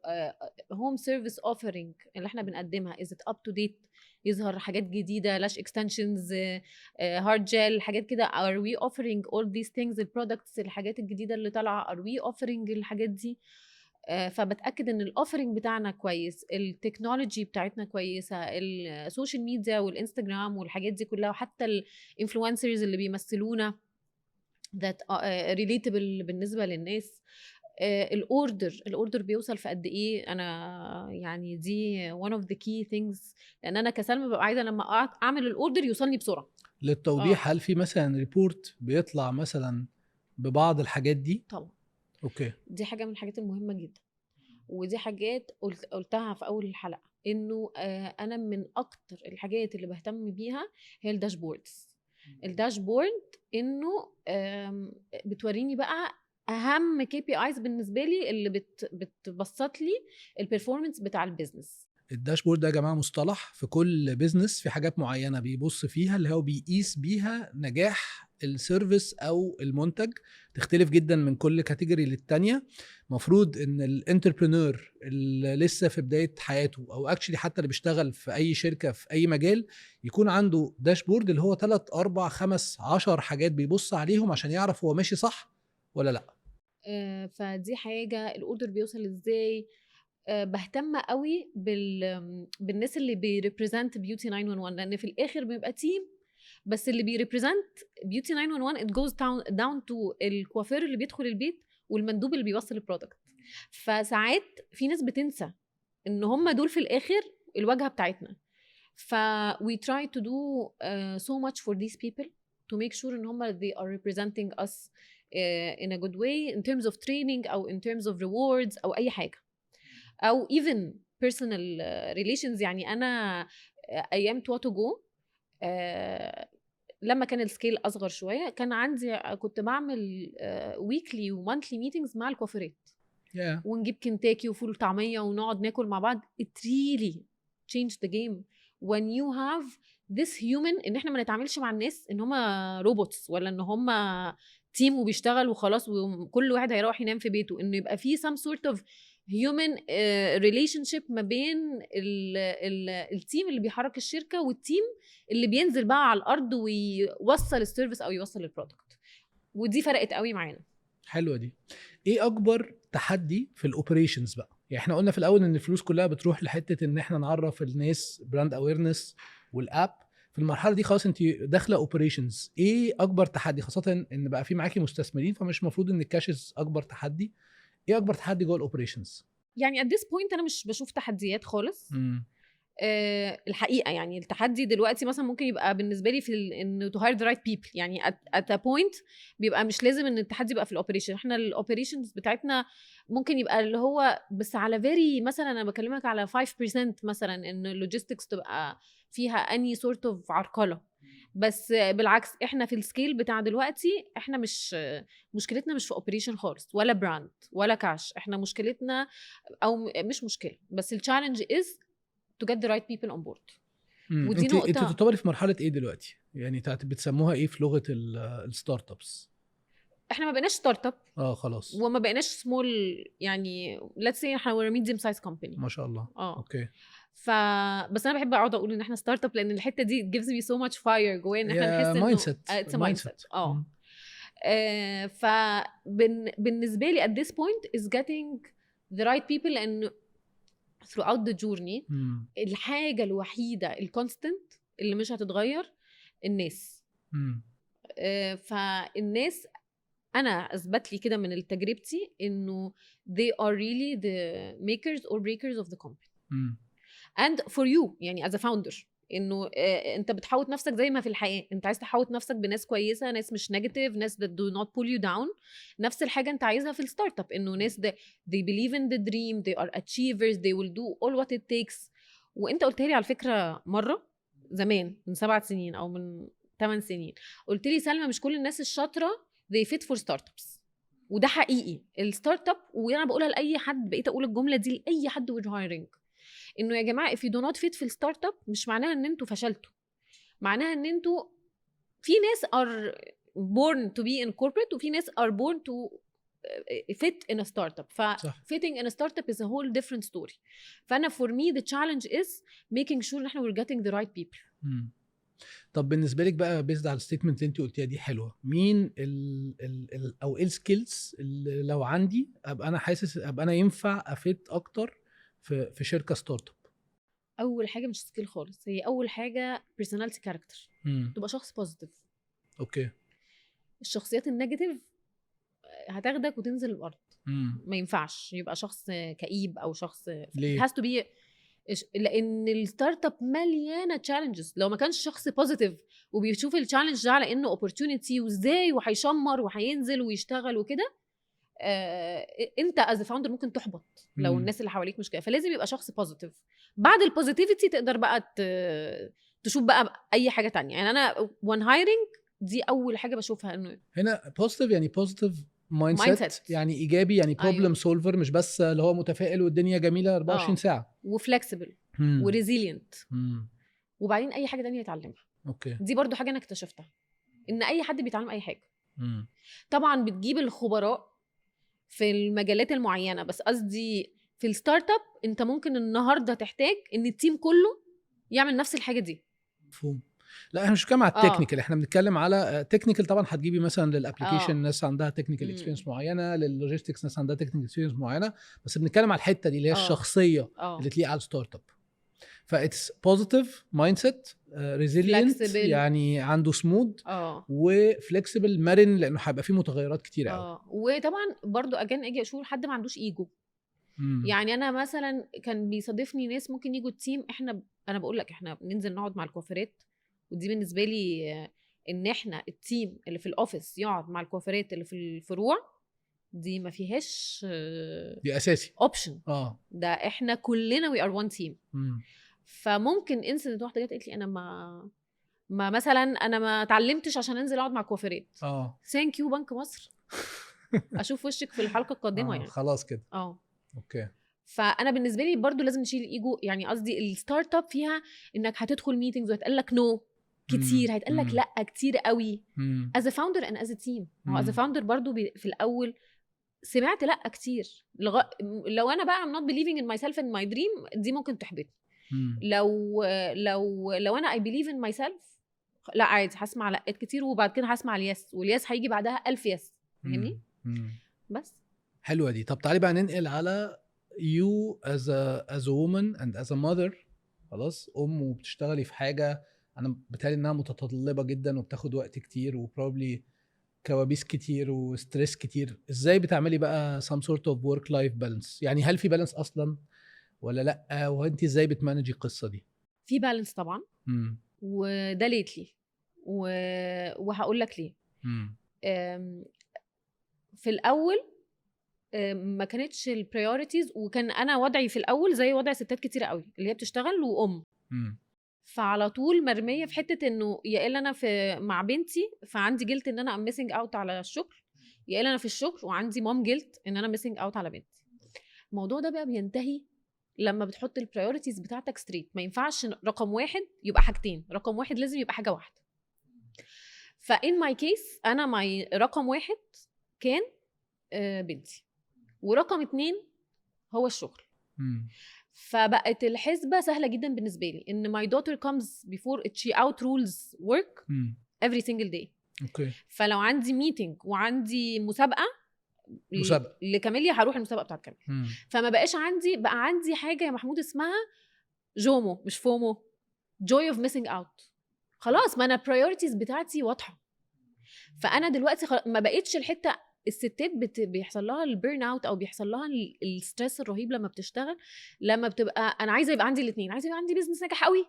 home service offering اللي احنا بنقدمها is it up to date؟ يظهر حاجات جديده، لاش اكستنشنز، هارد جel، حاجات كده. are we offering all these things؟ البرودكتس، الحاجات الجديده اللي طالعه are we offering الحاجات دي؟ فبتاكد ان الاوفرنج بتاعنا كويس، التكنولوجي بتاعتنا كويسه، السوشيال ميديا والانستجرام والحاجات دي كلها، وحتى الانفلونسرز اللي بيمثلونا that relatable بالنسبه للناس. الاوردر بيوصل في قد ايه؟ انا يعني دي one of the key things، لان انا كسلمى ببقى عايزه لما اعمل الاوردر يوصلني بسرعه. للتوضيح، هل في مثلا ريبورت بيطلع مثلا ببعض الحاجات دي؟ طبعا. اوكي. دي حاجه من الحاجات المهمه جدا، ودي حاجات قلتها في اول الحلقه، انه انا من اكتر الحاجات اللي بهتم بيها هي الداشبوردز. الداشبورد انه بتوريني بقى اهم كي بي ايز بالنسبه لي، اللي بتبسط لي البرفورمانس بتاع البيزنس. الداشبورد ده يا جماعه مصطلح في كل بيزنس، في حاجات معينه بيبص فيها اللي هو بيقيس بيها نجاح السيرفيس او المنتج، تختلف جدا من كل كاتيجوري للتانيه. مفروض ان الانتربرينور اللي لسه في بدايه حياته، او اكشلي حتى اللي بيشتغل في اي شركه في اي مجال، يكون عنده داشبورد اللي هو 3 4 5 10 حاجات بيبص عليهم عشان يعرف هو ماشي صح ولا لا. فدي حاجه. الاوردر بيوصل ازاي؟ بهتم قوي بالناس اللي بيريبريزنت بيوتي 911، لان في الاخر بيبقى تيم، بس اللي بيريبريزنت بيوتي 911 it goes down to الكوافير اللي بيدخل البيت والمندوب اللي بيوصل البرودكت. فساعات في ناس بتنسى ان هم دول في الاخر الواجهه بتاعتنا. ف we try to do so much for these people to make sure ان هم they are representing us in a good way in terms of training او in terms of rewards او اي حاجه، او even personal relations. يعني انا ايام تواتو جو لما كان السكيل اصغر شويه، كان عندي كنت بعمل ويكلي ومانثلي ميتينجز مع الكوافيرات، ونجيب كنتاكي وفول طعميه ونقعد ناكل مع بعض. it really changed the game when you have this human، ان احنا ما نتعاملش مع الناس ان هم روبوتس، ولا ان هم تيم وبيشتغل وخلاص وكل واحد هيروح ينام في بيته. انه يبقى في some sort of human relationship ما بين التيم اللي بيحرك الشركه والتيم اللي بينزل بقى على الارض ويوصل السيرفيس او يوصل البرودكت. ودي فرقت قوي معانا. حلوه دي. ايه اكبر تحدي في الاوبريشنز بقى؟ يعني احنا قلنا في الاول ان الفلوس كلها بتروح لحته ان احنا نعرف الناس براند اويرنس والاب. في المرحله دي خلاص انت داخله اوبريشنز، ايه اكبر تحدي؟ خاصه ان بقى في معاكي مستثمرين، فمش المفروض ان الكاشز اكبر تحدي. ايه اكبر تحدي جوه الاوبريشنز؟ يعني at this point انا مش بشوف تحديات خالص. الحقيقه يعني التحدي دلوقتي مثلا ممكن يبقى بالنسبه لي في انه to hire the right people. يعني at a point بيبقى مش لازم ان التحدي يبقى في الاوبريشن. احنا الاوبريشنز بتاعتنا ممكن يبقى اللي هو بس على very مثلا انا بكلمك على 5% مثلا ان اللوجيستكس تبقى فيها any sort of عرقله. بس بالعكس احنا في السكيل بتاع دلوقتي احنا مشكلتنا مش في اوبريشن خالص، ولا براند ولا كاش. احنا مشكلتنا او مش مشكله، بس التشالنج is to get the right people on board. ودي انت نقطة. تعتبري في مرحلة ايه دلوقتي؟ يعني بتسموها ايه في لغة الستارت ابس؟ احنا ما بقيناش ستارت اب خلاص وما بقيناش سمول، يعني let's say احنا we're a medium size company. ما شاء الله. اوكي. بس انا بحب اقعد اقول ان احنا ستارت اب، لان الحته دي gives me so much fire جوايا ان احنا نحس انه it's a mindset. فبالنسبه لي at this point is getting the right people، لان throughout the journey الحاجه الوحيده الكونستنت اللي مش هتتغير الناس. فالناس انا اثبت لي كده من تجربتي انه they are really the makers or breakers of the company. and for you يعني as a founder انه انت بتحوط نفسك زي ما في الحياه، انت عايز تحوط نفسك بناس كويسه، ناس مش نيجاتيف، ناس that do not pull you down. نفس الحاجه انت عايزها في الستارت اب، انه ناس they believe in the dream, they are achievers, they will do all what it takes. وانت قلت لي على فكره مره زمان من 7 سنين او من 8 سنين، قلت لي سلمى مش كل الناس الشاطره they fit for startups. وده حقيقي الستارت اب، وانا بقولها لاي حد، بقيت اقول الجمله دي لاي حد we're hiring، انه يا جماعه if you do not fit في الستارت اب مش معناها ان انتوا فشلتوا، معناها ان انتوا في ناس are born to be in corporate وفي ناس are born to fit in a startup. fitting in a startup is a whole different story. فانا for me the challenge is making sure ان احنا we're getting the right people. طب بالنسبه لك بقى بيزد على الستيتمنت اللي انت قلتيها دي حلوه، مين ال او ايه السكيلز اللي لو عندي ابقى انا حاسس ابقى انا ينفع افيت اكتر في شركه ستارت اب؟ اول حاجه مش سكيل خالص، هي اول حاجه personality character. تبقى شخص بوزيتيف. اوكي. الشخصيات النيجاتيف هتاخدك وتنزل الارض. ما ينفعش يبقى شخص كئيب او شخص ليه؟ has to be، لان الستارت اب مليانه تشالنجز. لو ما كانش شخص بوزيتيف وبيشوف التشالنج ده على انه اوبورتيونيتي وازاي وهيشمر وهينزل ويشتغل وكده، انت از فاوندر ممكن تحبط لو الناس اللي حواليك مش كده. فلازم يبقى شخص بوزيتيف. بعد البوزيتيفيتي تقدر بقى تشوف بقى اي حاجه تانية. يعني انا وان هايرنج دي اول حاجه بشوفها، انه هنا بوزيتيف يعني بوزيتيف مايندسيت، يعني ايجابي، يعني بروبلم سولفر، مش بس اللي هو متفائل والدنيا جميله 24 ساعه، وفلكسبل وريزيلينت. وبعدين اي حاجه تانية يتعلمها. اوكي. دي برضو حاجه انا اكتشفتها، ان اي حد بيتعلم اي حاجه. طبعا بتجيب الخبراء في المجالات المعينه، بس قصدي في الستارت اب انت ممكن النهارده تحتاج ان التيم كله يعمل نفس الحاجه دي. مفهوم. لا احنا مش بنتكلم على التكنيكال، احنا بنتكلم على تكنيكال. طبعا هتجيبي مثلا للابلكيشن ناس عندها تكنيكال اكسبيرينس معينه، لللوجيستكس ناس عندها تكنيكال اكسبيرينس معينه، بس بنتكلم على الحته دي اللي هي الشخصيه اللي تليق على الستارت اب. فايتس بوزيتيف مايند سيت، ريزيلينت يعني عنده سموث وفلكسبل، مرن، لانه هيبقى فيه متغيرات كتير قوي. وطبعا برضو اجي اشوف حد ما عندوش ايجو. يعني انا مثلا كان بيصادفني ناس ممكن يجوا التيم، انا بقول لك احنا بننزل نقعد مع الكوافيرات، ودي بالنسبه لي ان احنا التيم اللي في الاوفيس يقعد مع الكوافيرات اللي في الفروع، دي ما فيهاش، دي اساسي اوبشن. ده احنا كلنا وي ار وان تيم. فممكن انسيدنت واحده جت قالت لي انا ما مثلا انا ما اتعلمتش عشان انزل اقعد مع الكوافيرات. ثانك يو بنك مصر. اشوف وشك في الحلقه القادمه. يعني خلاص كده. اوكي. فانا بالنسبه لي برضو لازم نشيل الايجو. يعني قصدي الستارت اب فيها انك هتدخل ميتينجز وهتقول لك نو كتير، هيتقال لك لا كتير قوي. از فاوندر اند از تيم، هو از فاوندر برضو في الاول سمعت لا كتير. لو انا بقى I'm not believing in myself and my dream، دي ممكن تحبطني. لو انا I believe in myself، لا عادي هسمع لقات كتير، وبعد كده هسمع اليس، واليس هيجي بعدها 1000 يس. فاهمني؟ بس حلوه دي. طب تعالي بقى ننقل على you as a woman and as a mother. خلاص، وبتشتغلي في حاجه انا بتهيألي انها متطلبه جدا وبتاخد وقت كتير وبروبلي كوابيس كتير وستريس كتير. ازاي بتعملي بقى some sort of work life balance؟ يعني هل في بالانس اصلا ولا لا؟ وانت ازاي بتمانجي القصه دي؟ في بالانس طبعا. وده ليتلي وهقول لك ليه. في الاول ما كانتش البريوريتيز، وكان انا وضعي في الاول زي وضع ستات كتير قوي اللي هي بتشتغل وام. فعلى طول مرميه في حته انه يا الا انا مع بنتي فعندي جلت ان انا ميسنج اوت على الشغل، يا الا انا في الشغل وعندي مام جلت ان انا ميسنج اوت على بنتي. الموضوع ده بقى بينتهي لما بتحط البريوريتيز بتاعتك ستريت. ما ينفعش رقم واحد يبقى حاجتين، رقم واحد لازم يبقى حاجه واحده. فإن ماي كيس انا رقم واحد كان بنتي، ورقم 2 هو الشغل. فبقت الحسبة سهلة جدا بالنسبة لي ان my daughter comes before she outrules work every single day. اوكي. فلو عندي ميتنج وعندي مسابقة لكاميليا هروح المسابقة بتاعت كاميليا. فما بقاش عندي حاجة يا محمود اسمها جومو، مش فومو، joy of missing out. خلاص ما انا priorities بتاعتي واضحة. فانا دلوقتي ما بقتش الحتة الستات بيحصل لها البيرن اوت او بيحصل لها الستريس الرهيب لما بتشتغل، لما بتبقى انا عايزه يبقى عندي الاثنين، عايزه يبقى عندي بيزنس ناجح قوي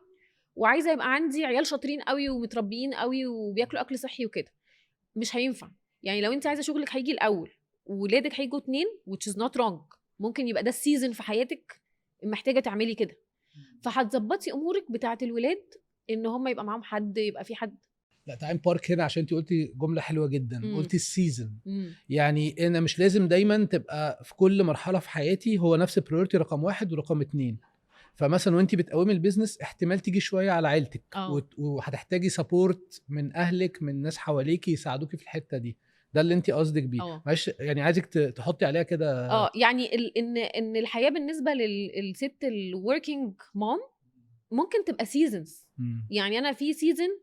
وعايزه يبقى عندي عيال شاطرين قوي ومتربيين قوي وبياكلوا اكل صحي وكده. مش هينفع. يعني لو انت عايزه شغلك هيجي الاول وولادك هيجوا 2 which is not wrong، ممكن يبقى ده السيزون في حياتك محتاجه تعملي كده. فهتظبطي امورك بتاعه الولاد ان هم يبقى معاهم حد، يبقى في حد. لا تايم بارك هنا عشان انت قلتي جمله حلوه جدا. قلتي السيزون. يعني انا مش لازم دايما تبقى في كل مرحله في حياتي هو نفس البريورتي رقم 1 ورقم 2. فمثلا وانت بتقومي البيزنس احتمال تيجي شويه على عيلتك وهتحتاجي سبورت من اهلك، من ناس حواليكي يساعدوكي في الحته دي. ده اللي انت قصدك بيه. معلش يعني عايزك تحطي عليها كده. يعني ان الحياه بالنسبه للست الوركينج مام ممكن تبقى سيزونز. يعني انا في سيزون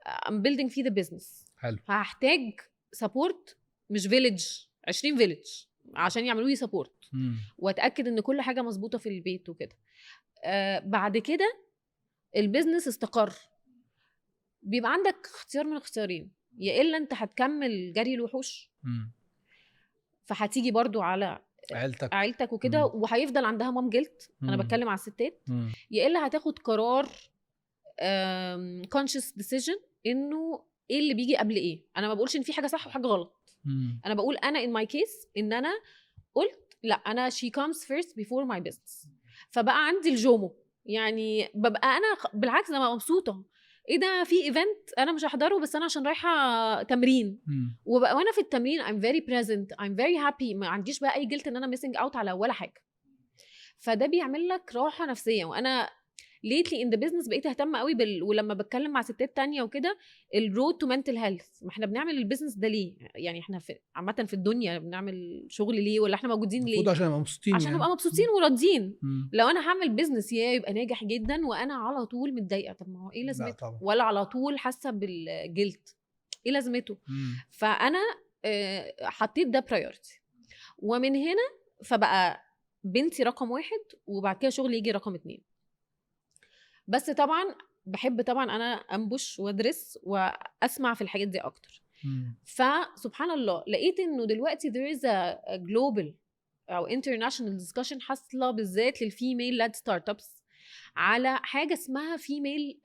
I'm building فيه the business، حلو، هحتاج support مش village 20 village عشان يعملوا لي support واتاكد ان كل حاجه مظبوطه في البيت وكده. بعد كده البيزنس استقر، بيبقى عندك اختيار من اختيارين، يا الا انت هتكمل جري الوحوش فهتيجي برضو على عيلتك وكده وهيفضل عندها مام جلت. انا بتكلم على الستات. يا الا هتاخد قرار conscious decision انه ايه اللي بيجي قبل ايه. انا ما بقولش ان في حاجه صح وحاجه غلط. انا بقول انا in my case ان انا قلت لا، انا she comes first before my business. فبقى عندي الجومو، يعني ببقى انا بالعكس انا مبسوطه. ايه ده، في ايفنت انا مش هحضره بس انا عشان رايحه تمرين، وبقى وانا في التمرين I'm very present I'm very happy، ما عنديش بقى اي جلت ان انا missing out على ولا حاجه. فده بيعمل لك راحه نفسيه. وانا ليتلي ان ذا بزنس بقيت اهتم قوي ولما بتكلم مع ستات تانية وكده الرود تو منتل هيلث. ما احنا بنعمل البيزنس ده ليه؟ يعني احنا عامه في الدنيا بنعمل شغل ليه ولا احنا موجودين ليه؟ عشان نبقى مبسوطين، عشان نبقى مبسوطين وراضيين. لو انا هعمل بيزنس يبقى ناجح جدا وانا على طول متضايقه، طب ما هو ايه لازمته؟ ولا على طول حاسه بالجلت، ايه لازمته؟ فانا حطيت ده برايورتي، ومن هنا فبقى بنتي رقم 1 وبعد كده شغلي يجي رقم 2. بس طبعا بحب طبعا انا انبش وادرس واسمع في الحاجات دي اكتر. فسبحان الله لقيت انه دلوقتي there is a global او international discussion حاصله بالذات للفيميل لاد ستارت ابس على حاجه اسمها فيميل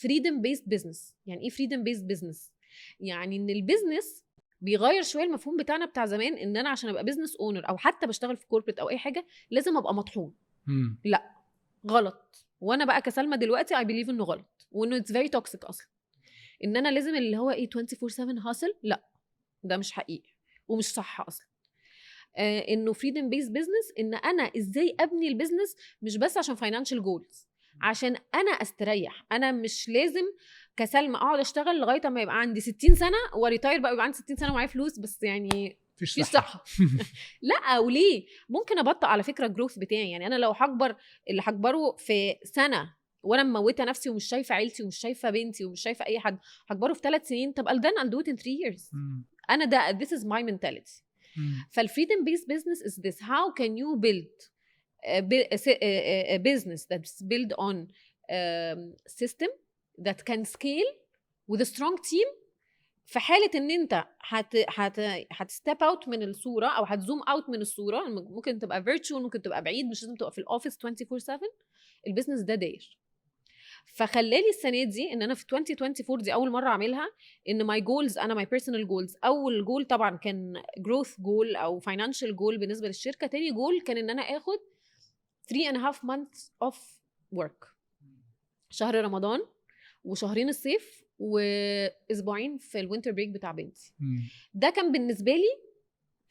freedom based business. يعني ايه freedom based business؟ يعني ان البيزنس بيغير شويه المفهوم بتاعنا بتاع زمان، ان انا عشان ابقى بزنس اونر او حتى بشتغل في كوربريت او اي حاجه لازم ابقى مطحون. لا غلط. وانا بقى كسلمى دلوقتي I believe انه غلط وانه it's very toxic اصلا، ان انا لازم اللي هو ايه 24/7 hustle. لا ده مش حقيقي ومش صح اصلا. انه freedom based business ان انا ازاي ابني البيزنس مش بس عشان financial goals، عشان انا استريح. انا مش لازم كسلمى اقعد اشتغل لغايه ما يبقى عندي 60 سنه وريتاير بقى يبقى عندي 60 سنه ومعايا فلوس بس يعني مفيش صحه. لا وليه؟ ممكن ابطئ على فكره الجروث بتاعي. يعني انا لو هكبر اللي هكبره في سنه وانا مموته نفسي ومش شايفه عيلتي ومش شايفه بنتي ومش شايفه اي حد، هكبره في 3 سنين. طب I'll do it in 3 years. انا ده this is my mentality. فالfreedom based business is this: how can you build a business that's built on system that can scale with a strong team. في حالة ان انت هتستيب اوت من الصورة او هتزوم اوت من الصورة، ممكن تبقى فيرتشوال ممكن تبقى بعيد، مش لازم تبقى في الاوفيس 24/7. البيزنس ده داير. فخلالي السنة دي ان انا في 2024 دي اول مرة اعملها ان ماي جولز، انا ماي بيرسونال جولز، اول جول طبعا كان جروث جول او فاينانشال جول بالنسبة للشركة. تاني جول كان ان انا اخد 3.5 months of work، شهر رمضان وشهرين الصيف واسبوعين في الوينتر بريك بتاع بنتي. ده كان بالنسبه لي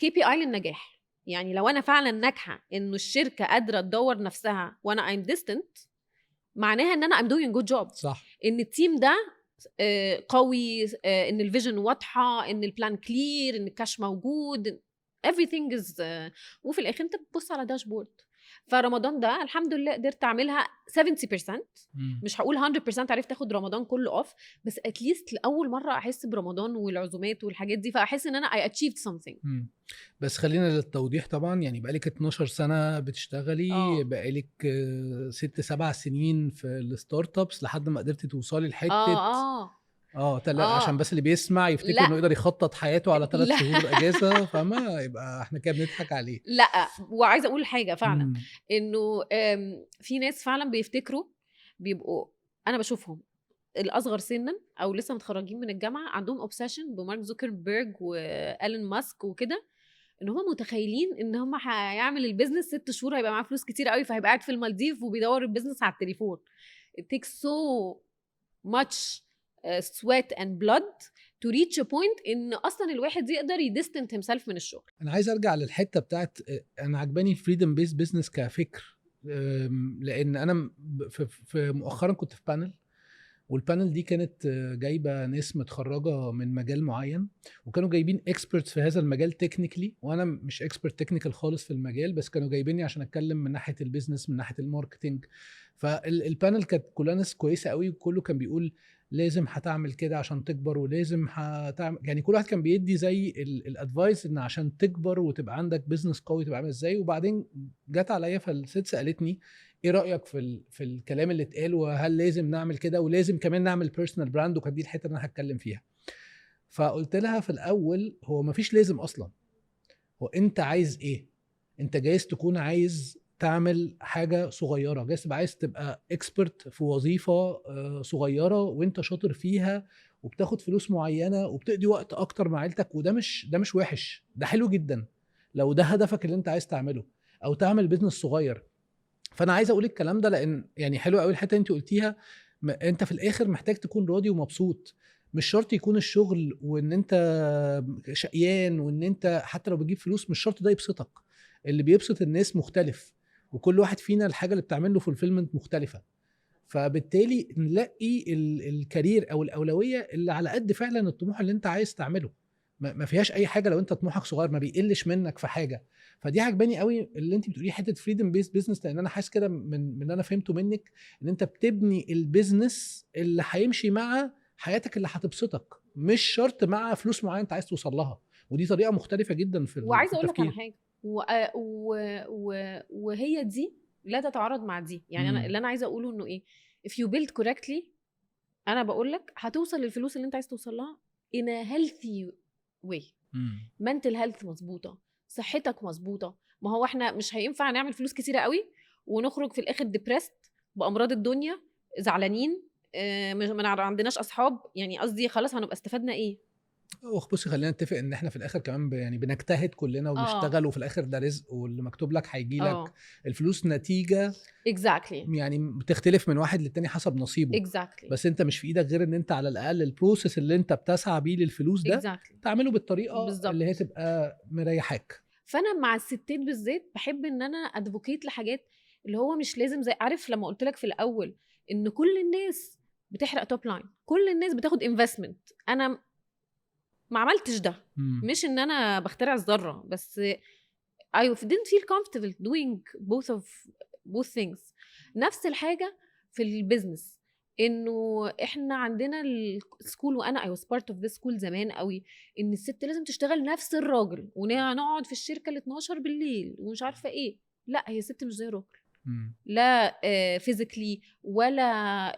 KPI للنجاح. يعني لو انا فعلا ناجحه انه الشركه قادره تدور نفسها وانا I'm distant، معناها ان انا I'm doing good job. صح. ان التيم ده قوي، ان الفيجن واضحه، ان البلان كلير، ان الكاش موجود، everything is وفي الاخر انت بتبص على داشبورد. فرمضان ده الحمد لله قدرت اعملها 70%. مش هقول 100% عرفت اخد رمضان كله اوف، بس اتليست لاول مره احس برمضان والعزومات والحاجات دي، فاحس ان انا I achieved something. بس خلينا للتوضيح طبعا، يعني بقالك 12 سنة بتشتغلي، بقالك 6-7 سنين في الستارت ابس لحد ما قدرتي توصلي لحتة عشان بس اللي بيسمع يفتكر انه يقدر يخطط حياته على 3 شهور اجازة، فما يبقى احنا كده بنضحك عليه. لا، وعايزه اقول حاجه فعلا، انه في ناس فعلا بيفتكروا، بيبقوا انا بشوفهم الاصغر سنا او لسه متخرجين من الجامعه عندهم اوبسيشن بمارك زوكربيرج والين ماسك وكده، ان هم متخيلين ان هم هيعمل البيزنس 6 شهور هيبقى معاه فلوس كتير قوي، فهيبقى قاعد في المالديف وبيدور البيزنس على التليفون. it takes so much sweat and blood to reach a point ان اصلا الواحد يقدر يديستنت himself من الشغل. انا عايز ارجع للحته بتاعت انا عجباني فريدم بيس بزنس كفكر، لان انا في مؤخرا كنت في بانل، والبانل دي كانت جايبه ناس متخرجه من مجال معين، وكانوا جايبين اكسبرتس في هذا المجال تكنيكلي، وانا مش اكسبرت تكنيكال خالص في المجال، بس كانوا جايبيني عشان اتكلم من ناحيه البيزنس من ناحيه الماركتنج. فالبانل كانت كلها ناس كويسه قوي، وكله كان بيقول لازم هتعمل كده عشان تكبر، ولازم هتعمل، يعني كل واحد كان بيدي زي الادفايس ان عشان تكبر وتبقى عندك بيزنس قوي تبقى عامل ازاي. وبعدين جت عليا فالست سالتني ايه رايك في الكلام اللي اتقال، وهل لازم نعمل كده، ولازم كمان نعمل بيرسونال براند، وكانت دي الحته اللي انا هتكلم فيها. فقلت لها في الاول هو مفيش لازم اصلا، هو انت عايز ايه؟ انت جايز تكون عايز تعمل حاجه صغيره، جايز تبقى عايز تبقى اكسبرت في وظيفه صغيره وانت شاطر فيها وبتاخد فلوس معينه وبتقضي وقت اكتر مع عيلتك، وده مش وحش، ده حلو جدا لو ده هدفك اللي انت عايز تعمله، او تعمل بيزنس صغير. فانا عايز اقول الكلام ده لان يعني حلو قوي الحته انت قلتيها، انت في الاخر محتاج تكون راضي ومبسوط. مش شرط يكون الشغل وان انت شقيان وان انت حتى لو بتجيب فلوس مش شرط ده يبسطك. اللي بيبسط الناس مختلف، وكل واحد فينا الحاجه اللي بتعمل له فولفيلمنت مختلفه، فبالتالي نلاقي الكارير او الاولويه اللي على قد فعلا الطموح اللي انت عايز تعمله. ما فيهاش اي حاجه لو انت طموحك صغير، ما بيقلش منك في حاجه. فدي عجباني قوي اللي انت بتقوليه، حته فريدم بيس بزنس، لان انا حاسس كده من اللي انا فهمته منك ان انت بتبني البيزنس اللي هيمشي مع حياتك اللي هتبسطك، مش شرط مع فلوس معينه انت عايز توصل لها. ودي طريقه مختلفه جدا في وعايزه اقول لك على التفكير. حاجه وهي دي لا تتعارض مع دي. يعني انا اللي انا عايزه اقوله انه ايه، if you build correctly انا بقول لك هتوصل للفلوس اللي انت عايز توصل لها in a healthy way. mental health مظبوطه، صحتك مظبوطه. ما هو احنا مش هينفع نعمل فلوس كتيره قوي ونخرج في الاخر depressed بامراض الدنيا، زعلانين، ما عندناش اصحاب. يعني قصدي خلاص هنبقى استفدنا ايه؟ بصي خلينا نتفق ان احنا في الاخر كمان يعني بنجتهد كلنا وبنشتغل، وفي الاخر ده رزق، واللي مكتوب لك هيجي لك. الفلوس نتيجه exactly. يعني بتختلف من واحد للتاني حسب نصيبه. exactly. بس انت مش في ايدك غير ان انت على الاقل البروسيس اللي انت بتسعى بيه للفلوس ده exactly. تعمله بالطريقه بالزبط. اللي هي تبقى مريحاك. فانا مع الستات بالذات بحب ان انا ادفوكيت لحاجات اللي هو مش لازم، زي عارف لما قلت لك في الاول ان كل الناس بتحرق توب لاين، كل الناس بتاخد انفستمنت، انا ما عملتش ده. مش ان انا بخترع الذره، بس I didn't feel comfortable doing both things. نفس الحاجه في البيزنس، انه احنا عندنا السكول، وانا I was part of this school زمان قوي، ان الست لازم تشتغل نفس الراجل ونقعد في الشركه ل 12 بالليل ومش عارفه ايه. لا، هي الست مش زي الراجل، لا فيزيكلي ولا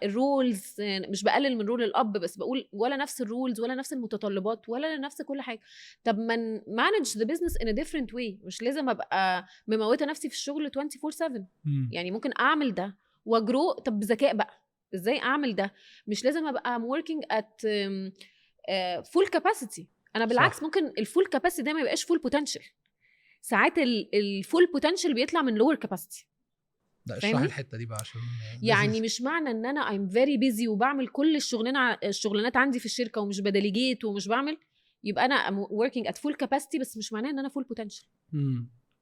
الرولز. مش بقلل من رول الاب، بس بقول ولا نفس الرولز ولا نفس المتطلبات ولا نفس كل حاجه. طب ما manage the business in a different way. مش لازم ابقى مموته نفسي في الشغل 24/7. يعني ممكن اعمل ده واجرو، طب بذكاء بقى ازاي اعمل ده. مش لازم ابقى working at full capacity. انا بالعكس صح. ممكن الفول capacity ده ما يبقاش full potential. ساعات الفول potential بيطلع من lower capacity. لا اشرح الحته دي بقى عشان يعني مش معنى ان انا I'm very busy وبعمل كل الشغلانات عندي في الشركه ومش بديليجيت ومش بعمل، يبقى انا I'm working at full capacity، بس مش معناه ان انا full potential.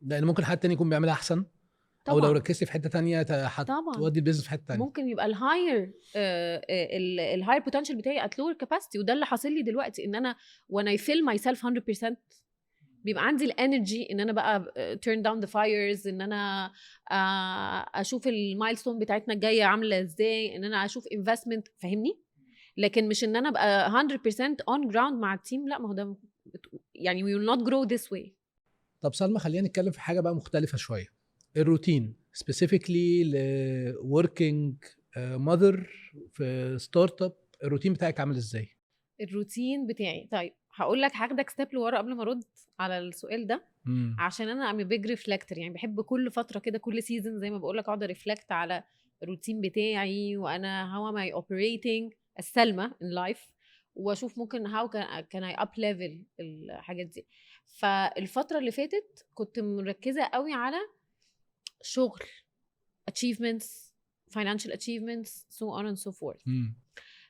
لان ممكن حد تاني يكون بيعملها احسن، او لو طبعا ركزتي في حته تانية طبعا هتودي البيزنس في حته تانية. ممكن يبقى الهاير بوتنشال بتاعي at lower capacity، وده اللي حاصل لي دلوقتي، ان انا when I fill myself 100% بيبقى عندي الانرجي ان انا بقى turn down the fires، ان انا اشوف المايلستون بتاعتنا الجايه عامله ازاي، ان انا اشوف investment، فاهمني؟ لكن مش ان انا ابقى 100% on ground مع التيم، لا، ما هو ده يعني we will not grow this way. طب سلمى، خلينا نتكلم في حاجه بقى مختلفه شويه، الروتين specifically ل working mother في ستارت اب، الروتين بتاعك عامل ازاي؟ الروتين بتاعي، طيب هقول لك، هاخدك ستيب لورا قبل ما ارد على السؤال ده، عشان انا ام بيج ريفلكتور، يعني بحب كل فتره كده، كل سيزون زي ما بقول لك اقعد ريفلكت على الروتين بتاعي، وانا هاو ام اي اوبريتنج السلمى ان لايف، واشوف ممكن هاو كان اي اب ليفل الحاجات دي. فالفتره اللي فاتت كنت مركزه قوي على شغل، achievements, financial achievements, so on and so forth.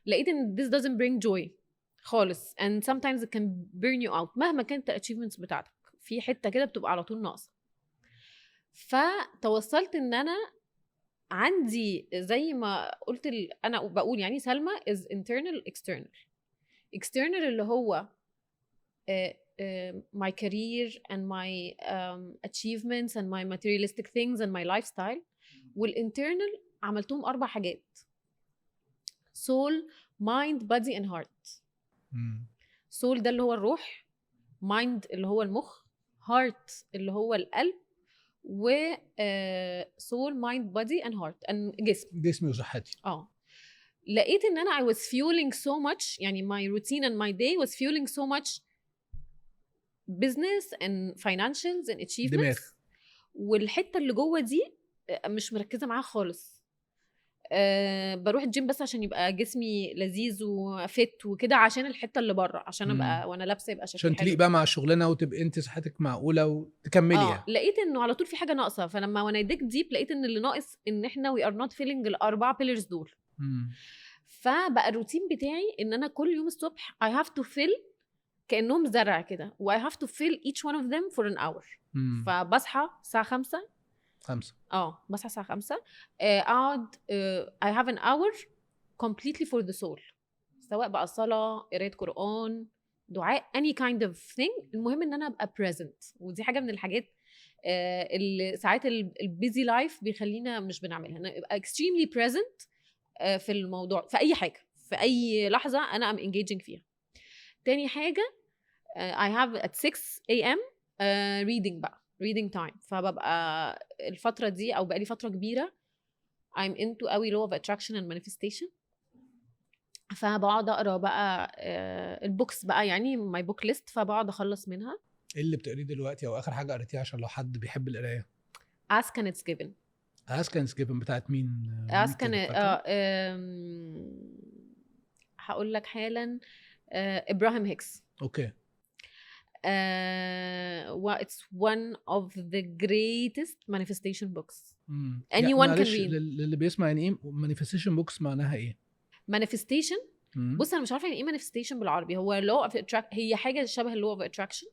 لقيت ان this doesn't bring joy خالص، and sometimes it can burn you out مهما كانت achievements بتاعتك، في حتة كده بتبقى على طول ناقصة. فتوصلت ان انا عندي زي ما قلت انا بقول يعني سلمى is internal external اللي هو my career and my achievements and my materialistic things and my lifestyle. والinternal عملتهم 4 حاجات: soul, mind, body and heart. soul ده اللي هو الروح، mind اللي هو المخ، heart اللي هو القلب، و soul, mind, body and heart and جسمي وصحتي. لقيت ان انا I was fueling so much، يعني my routine and my day was fueling so much business and financials and achievements، دماغ. والحته اللي جوه دي مش مركزه معاها خالص. بروح الجيم بس عشان يبقى جسمي لذيذ وفت وكده، عشان الحته اللي بره، عشان ابقى وانا لابسه يبقى شكلي حلو، عشان تليق بقى مع الشغلانه وتبقى انت صحتك معقوله وتكملي يعني. لقيت انه على طول في حاجه ناقصه، فلما وانا ديك ديب لقيت ان اللي ناقص ان احنا we are not filling ال4 pillars دول. فبقى الروتين بتاعي ان انا كل يوم الصبح I have to fill كانهم زرع كده، و I have to fill each one of them for an hour. فبصحى الساعه 5 بصحى الساعه 5 اقعد I have an hour completely for the soul، سواء بقى صلاه، قرايه قران، دعاء، any kind of thing، المهم ان انا ابقى present. ودي حاجه من الحاجات اللي ساعات البيزي لايف بيخلينا مش بنعملها، نبقى extremely present في الموضوع، في اي حاجه، في اي لحظه انا am engaging فيها. تاني حاجه I have at 6 a.m. reading بقى reading time، فببقى الفترة دي أو بقالي فترة كبيرة I'm into قوي law of attraction and manifestation، فبقعد أقرأ بقى البوكس بقى، يعني my book list، فبقعد أخلص منها. ايه اللي بتقريه دلوقتي او آخر حاجة قريتيها عشان لو حد بيحب القراية؟ Ask and it's given. Ask and it's given بتاعت مين؟ Ask and هقول لك حالا، إبراهيم هيكس. اوكي. It's one of the greatest manifestation books anyone can read. اللي بيسمع يعني ايه manifestation books معناها ايه؟ manifestation بص انا مش عارفه يعني ايه manifestation بالعربي. هو law of attraction، هي حاجه شبه law of attraction.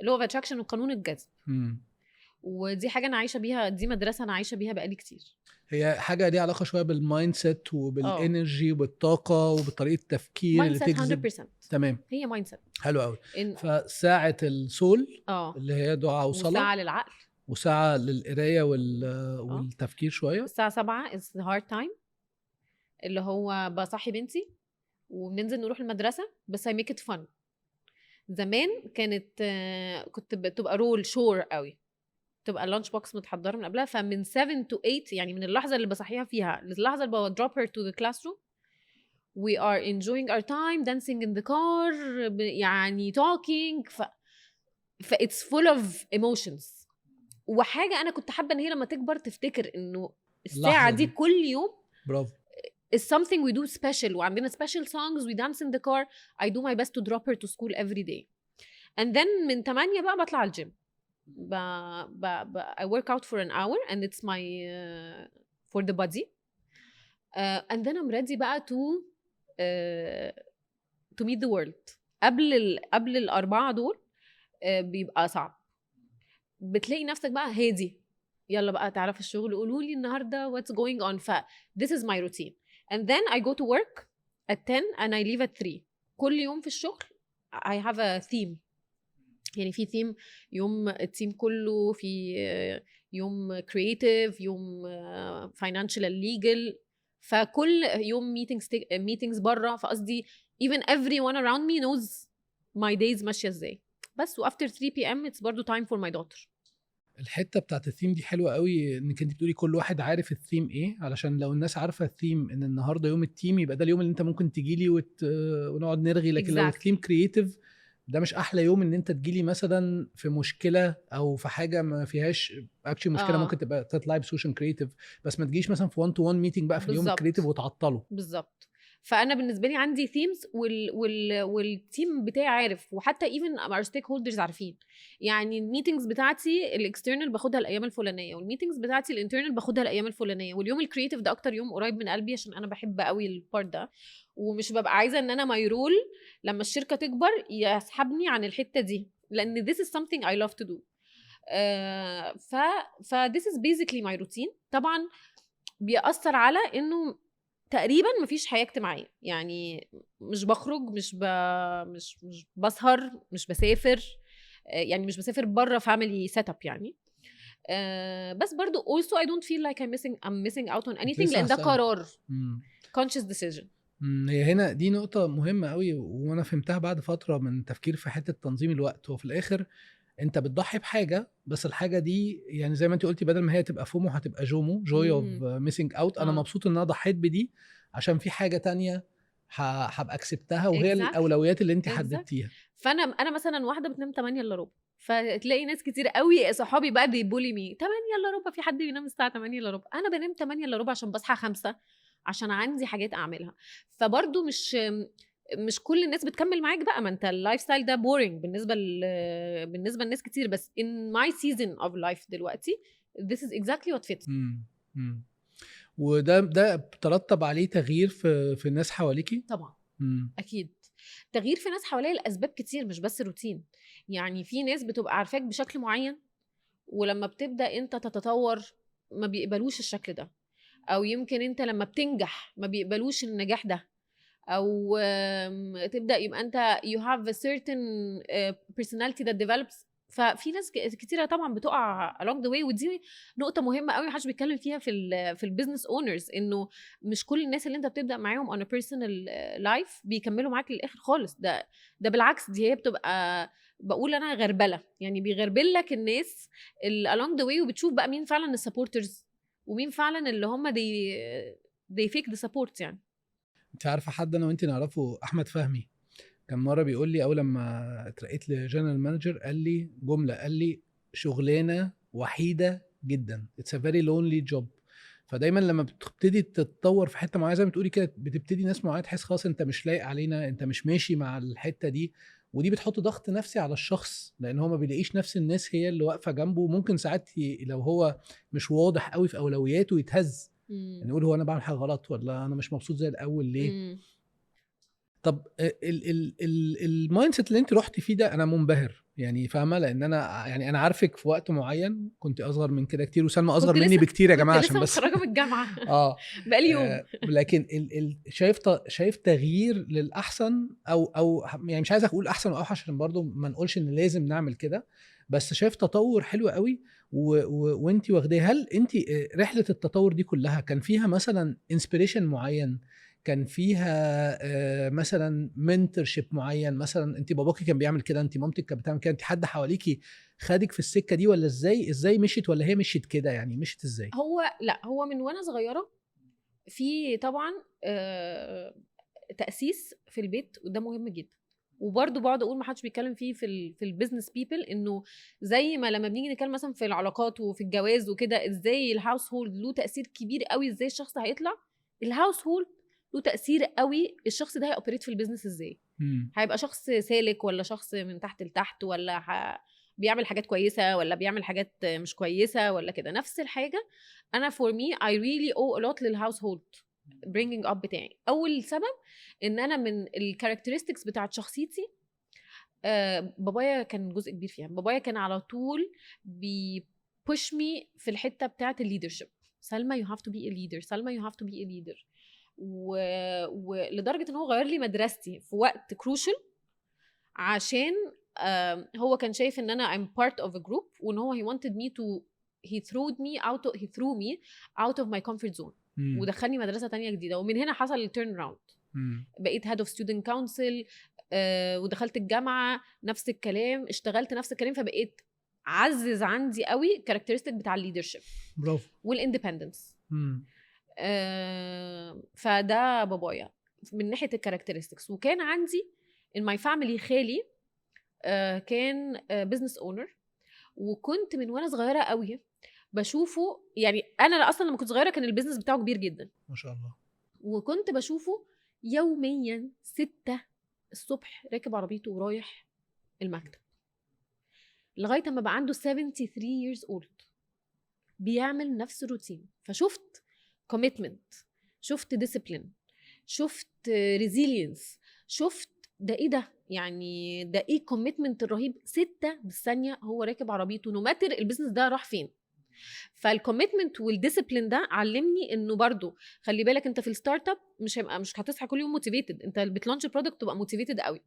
law of attraction وقانون الجذب، ودي حاجه انا عايشه بيها، دي مدرسه انا عايشه بيها بقالي كتير. هي حاجه ليها علاقه شويه بالمايند سيت وبالانرجي وبالطاقه وبطريقه التفكير اللي تجذب. 100%. تمام، هي مايند سيت. حلو قوي. فساعه السول اللي هي دعاء وصلاه، وساعه للعقل، وساعه للقرايه والتفكير شويه. الساعه 7 is the hard time، اللي هو بصحي بنتي وبننزل نروح المدرسه، بس I make it fun. زمان كانت كنت بتبقى رول شور قوي، تبقى اللانش بوكس متحضره من قبلها، فمن 7 to 8 يعني من اللحظه اللي بصحيها فيها للحظه اللي بودروب her to the classroom we are enjoying our time, dancing in the car، يعني talking، ف it's full of emotions. وحاجه انا كنت حابه ان هي لما تكبر تفتكر انه الساعه دي كل يوم برافو is something we do special، وعندنا special songs we dance in the car. I do my best to drop her to school every day, and then من 8 بقى بطلع الجيم، I work out for an hour and it's my for the body, and then I'm ready بقى to meet the world. قبل الأربعة دول بيبقى صعب، بتلاقي نفسك بقى هادي يلا بقى تعالى في الشغل قولوا لي النهارده what's going on. ف this is my routine and then I go to work at 10 and I leave at 3. كل يوم في الشغل I have a theme. يعني في theme يوم التيم كله، في يوم creative، يوم financial and legal، فكل يوم meetings بره. فقصدي even everyone around me knows my days ماشيه ازاي. بس و after 3 p.m. it's برضو time for my daughter. الحته بتاعت الثيم دي حلوه قوي، انك انت بتقولي كل واحد عارف الثيم ايه، علشان لو الناس عارفه الثيم ان النهارده يوم التيم يبقى ده اليوم اللي انت ممكن تجيلي ونقعد نرغي. لكن لو الثيم exactly. كرييتيف ده مش احلى يوم ان انت تجيلي مثلا في مشكله او في حاجه ما فيهاش اكشلي مشكله، ممكن تبقى تطلعي بسوشن كرييتيف، بس ما تجيش مثلا في 1 تو 1 ميتنج بقى في اليوم الكرييتيف وتعطله. بالظبط. فانا بالنسبه لي عندي ثيمز والتيم بتاعي عارف، وحتى ايفن our stakeholders عارفين. يعني الميتنجز بتاعتي الاكسترنال باخدها الايام الفلانيه، والميتنجز بتاعتي الانترنال باخدها الايام الفلانيه، واليوم الكرييتيف ده اكتر يوم قريب من قلبي عشان انا بحب قوي البارت ده، ومش ببقى عايزه ان انا مايرول لما الشركه تكبر يسحبني عن الحته دي، لان this is something I love to do. this is basically my routine. طبعا بيأثر على انه تقريبا مفيش حياه اجتماعيه، يعني مش بخرج، مش بسهر، مش بسافر، يعني مش بسافر بره فاميلي سيت اب يعني. بس برضو also I don't feel like I'm missing out on anything لان ده قرار conscious decision. هي هنا دي نقطة مهمة قوي، وانا فهمتها بعد فترة من تفكير في حتة تنظيم الوقت. وفي الاخر انت بتضحي بحاجة، بس الحاجة دي يعني زي ما انت قلتي بدل ما هي تبقى فومو هتبقى جومو، joy of missing out. انا مبسوط ان انا ضحيت بدي عشان في حاجة تانية هبقى اكسبتها، وهي الاولويات اللي انت حددتيها. فانا مثلا واحدة بتنام 8 الا ربع، فتلاقي ناس كتير قوي صحابي بقى بيبولي مي 8 الا ربع، في حد بينام الساعة 8 الا ربع؟ انا بنام 8 الا ربع عشان بصحى 5 عشان عندي حاجات اعملها. فبرضو مش كل الناس بتكمل معاك بقى، ما انت اللايف ستايل ده بورينج بالنسبه لناس كتير، بس in my season of life دلوقتي this is exactly what fits. وده ترتب عليه تغيير في الناس حواليكي طبعا. اكيد تغيير في ناس حواليا لاسباب كتير، مش بس روتين. يعني في ناس بتبقى عارفاك بشكل معين، ولما بتبدا انت تتطور ما بيقبلوش الشكل ده، او يمكن انت لما بتنجح ما بيقبلوش النجاح ده، او تبدا يبقى انت you have a certain personality that develops. ففي ناس كتيره طبعا بتقع along the way، ودي نقطه مهمه قوي محدش بيتكلم فيها في البيزنس اونرز، انه مش كل الناس اللي انت بتبدا معاهم on a personal life بيكملوا معاك للاخر خالص. ده بالعكس، دي هي بتبقى بقول انا غربله، يعني بيغربل لك الناس along the way، وبتشوف بقى مين فعلا السبورترز ومين فعلا اللي هم they fake the support. يعني انت عارفه حد انا وانت نعرفه، احمد فهمي، كان مره بيقول لي اول لما اترقيت لجنرال مانجر قال لي جمله، قال لي شغلانه وحيده جدا، اتس ا فيري لونلي جوب. فدايما لما بتبتدي تتطور في حته معينه زي ما بتقولي كده، بتبتدي ناس معينه تحس خلاص انت مش لايق علينا، انت مش ماشي مع الحته دي، ودي بتحط ضغط نفسي على الشخص، لان هو ما بيلاقيش نفس الناس هي اللي واقفه جنبه. ممكن ساعات لو هو مش واضح قوي في اولوياته يتهز، يعني يقول هو انا بعمل حاجه غلط، ولا انا مش مبسوط زي الاول ليه. طب المايند سيت اللي انت رحتي فيه ده انا منبهر، يعني فاهمه، لان انا يعني انا عارفك في وقت معين كنت اصغر من كده كتير، وسلمى اصغر مني بكتير يا جماعه عشان بس متخرجه من الجامعه بقالي يوم. لكن شايف تغيير للاحسن، او يعني مش عايز اقول احسن واوحش عشان برضو ما نقولش ان لازم نعمل كده، بس شايف تطور حلو قوي وانت واخداه. هل انت رحله التطور دي كلها كان فيها مثلا انسبيريشن معين، كان فيها مثلا منتورشيب معين؟ مثلا انت باباكي كان بيعمل كده، انت مامتك كانت بتعمل كده، انت حد حواليكي خدك في السكه دي، ولا ازاي مشيت، ولا هي مشيت كده؟ يعني مشيت ازاي؟ هو من وانا صغيره في طبعا تاسيس في البيت، وده مهم جدا. وبرضه بقعد اقول ما حدش بيتكلم فيه في البيزنس بيبل، انه زي ما لما بنيجي نتكلم مثلا في العلاقات وفي الجواز وكده، ازاي الهاوس هولد له تاثير كبير قوي، ازاي الشخص هيطلع الهاوس هولد له تاثير قوي الشخص ده هيوبريت في البيزنس ازاي. هيبقى شخص سالك ولا شخص من تحت لتحت، ولا بيعمل حاجات كويسه ولا بيعمل حاجات مش كويسه ولا كده. نفس الحاجه انا for me I really owe a lot للهاوس هولد bringing up بتاعي. اول سبب ان انا من الكاركترستكس بتاعت شخصيتي بابايا كان جزء كبير فيها. بابايا كان على طول push me في الحته بتاعه الليدرشيب. سلمى you have to be a leader، سلمى you have to be a leader. ولدرجه ان هو غير لي مدرستي في وقت كروشال، عشان هو كان شايف ان انا I'm part of a group، وان هو he wanted me to he threw me out of my comfort zone. ودخلني مدرسه تانية جديده، ومن هنا حصل التيرن راوند. بقيت head of student council، ودخلت الجامعه نفس الكلام، اشتغلت نفس الكلام، فبقيت عزز عندي قوي الكاركترستيك بتاع الليدرشيب برافو والاندبندنس. فده بابايا من ناحيه الكاركترستكس. وكان عندي in my family خالي كان بزنس اونر، وكنت من وانا صغيره قوي بشوفه. يعني انا اصلا لما كنت صغيره كان البيزنس بتاعه كبير جدا ما شاء الله، وكنت بشوفه يوميا 6 الصبح راكب عربيته ورايح المكتب، لغايه ما بقى عنده 73 years old بيعمل نفس الروتين. فشفت commitment، شفت discipline، شفت resilience، شفت ده ايه ده، يعني ده ايه commitment الرهيب. 6 بالثانيه هو راكب عربيته نو ماتر البيزنس ده راح فين. فالكوميتمنت والديسيبلين ده علمني انه برضو خلي بالك انت في الستارت اب مش هتصحى كل يوم موتيفيتد، انت بتلانش برودكت تبقى موتيفيتد قوي،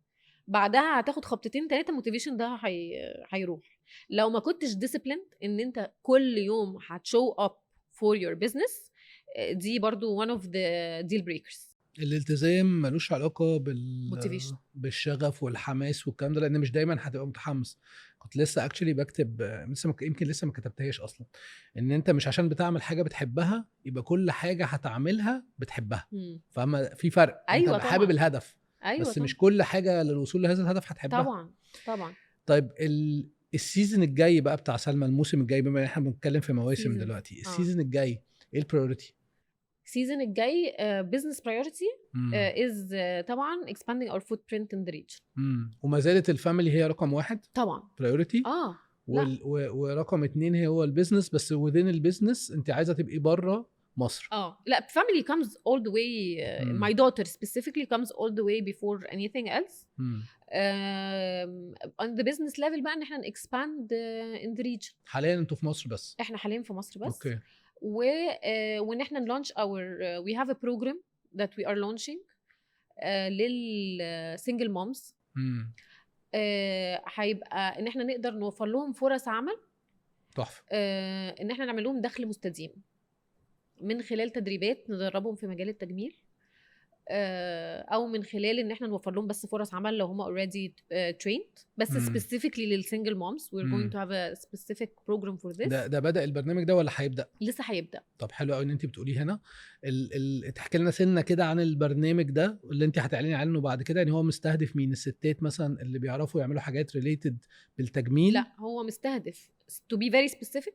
بعدها هتاخد خبطتين 3 موتيفيشن ده هيروح. لو ما كنتش ديسيبلين ان انت كل يوم هتشو اب فور يور بزنس، دي برضو one of the deal breakers. الالتزام ملوش علاقه Motivation. بالشغف والحماس والكلام ده، لان مش دايما هتبقى متحمس. كنت لسه اكشلي بكتب، يمكن لسه ما كتبتهاش اصلا، ان انت مش عشان بتعمل حاجه بتحبها يبقى كل حاجه هتعملها بتحبها. فاهمه في فرق. أيوة انت حابب الهدف، أيوة بس طبعا. مش كل حاجه للوصول لهذا الهدف هتحبها. طبعا. طيب السيزون الجاي بقى بتاع سلمى، الموسم الجاي، بما ان احنا بنتكلم في مواسم دلوقتي، السيزون الجاي ايه البريوريتي؟ السيزون الجاي business priority is طبعا expanding our footprint in the region. وما زالت الفاميلي هي رقم 1 طبعا priority. ورقم 2 هو البيزنس، بس within البيزنس انت عايزه تبقي بره مصر. لا family comes all the way. My daughter specifically comes all the way before anything else. On the business level بقى ان احنا expand in the region. حاليا انتوا في مصر بس؟ احنا حاليا في مصر بس. اوكي. وان احنا نلانش we have a program that we are launching للسنجل مومز. هيبقى ان احنا نقدر نوفر لهم فرص عمل تحفه، ان احنا نعمل لهم دخل مستديم من خلال تدريبات ندربهم في مجال التجميل، او من خلال ان احنا نوفر لهم بس فرص عمل لو هم already trained، بس specifically للسنجل مومز. we're going to have a specific program for this. ده بدأ البرنامج ده ولا هيبدأ؟ لسه هيبدأ. طب حلو قوي ان انت بتقوليه هنا. تحكي لنا سنه كده عن البرنامج ده اللي انت هتعلني عنه بعد كده. يعني هو مستهدف مين؟ الستات مثلا اللي بيعرفوا يعملوا حاجات ريليتد بالتجميل؟ لا هو مستهدف to be very specific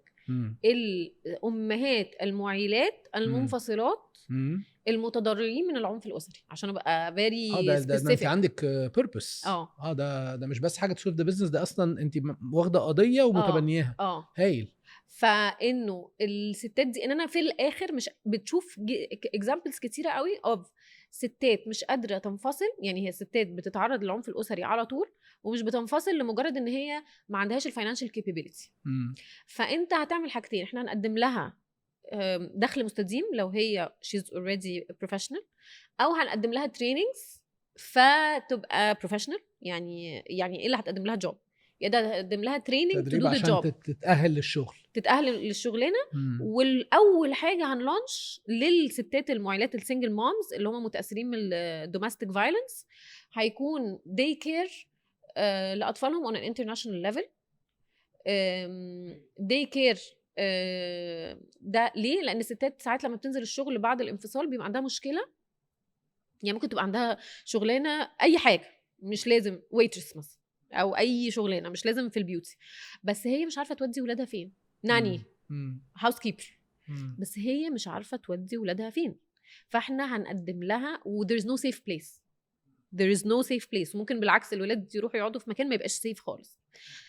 الامهات المعيلات المنفصلات المتضررين من العنف الاسري، عشان ابقى very specific. ده انت عندك بيربس. ده مش بس حاجه تسولف ده بزنس، ده اصلا انت واخده قضيه ومتبنياها. هايل. فانه الستات دي ان انا في الاخر مش بتشوف اكزامبلز كتيره قوي of ستات مش قادره تنفصل. يعني هي ستات بتتعرض للعنف الاسري على طول ومش بتنفصل لمجرد ان هي ما عندهاش الفاينانشال كابابيلتي. فانت هتعمل حاجتين، احنا هنقدم لها دخل مستديم لو هي she's already professional، او هنقدم لها trainings فتبقى professional. يعني ايه اللي هتقدم لها job؟ يقدر تقدم لها training to do the job، عشان تتأهل للشغل، للشغلانه. والاول حاجه هنلانش للستات المعيلات السنجل مامز اللي هم متاثرين من الدوماستيك فايلنس، هيكون داي كير لاطفالهم on an international level. داي كير ده ليه؟ لان الستات ساعات لما بتنزل الشغل بعد الانفصال بيبقى عندها مشكله. يعني ممكن تبقى عندها شغلانه اي حاجه، مش لازم ويترس مثلا او اي شغلانه، مش لازم في البيوتي، بس هي مش عارفه تودي ولادها فين. ناني، هاوس كيبر، بس هي مش عارفه تودي ولادها فين. فاحنا هنقدم لها there's no safe place. there is no safe place. ممكن بالعكس الولاد يروحوا يقعدوا في مكان ما يبقاش سيف خالص.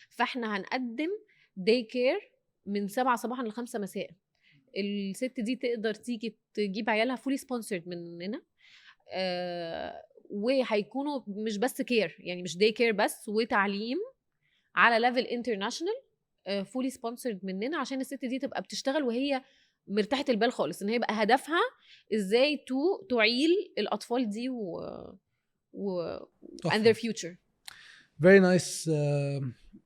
فاحنا هنقدم داي كير من 7 صباحا ل 5 مساء. الست دي تقدر تيجي تجيب عيالها فولي سبونسرد مننا، وهيكونوا مش بس كير، يعني مش داي كير بس، وتعليم على ليفل انترناشونال. فولي سبونسرد مننا عشان الست دي تبقى بتشتغل وهي مرتاحه البال خالص، ان هي يبقى هدفها ازاي تعيل الاطفال دي and تحفة. their future. very nice.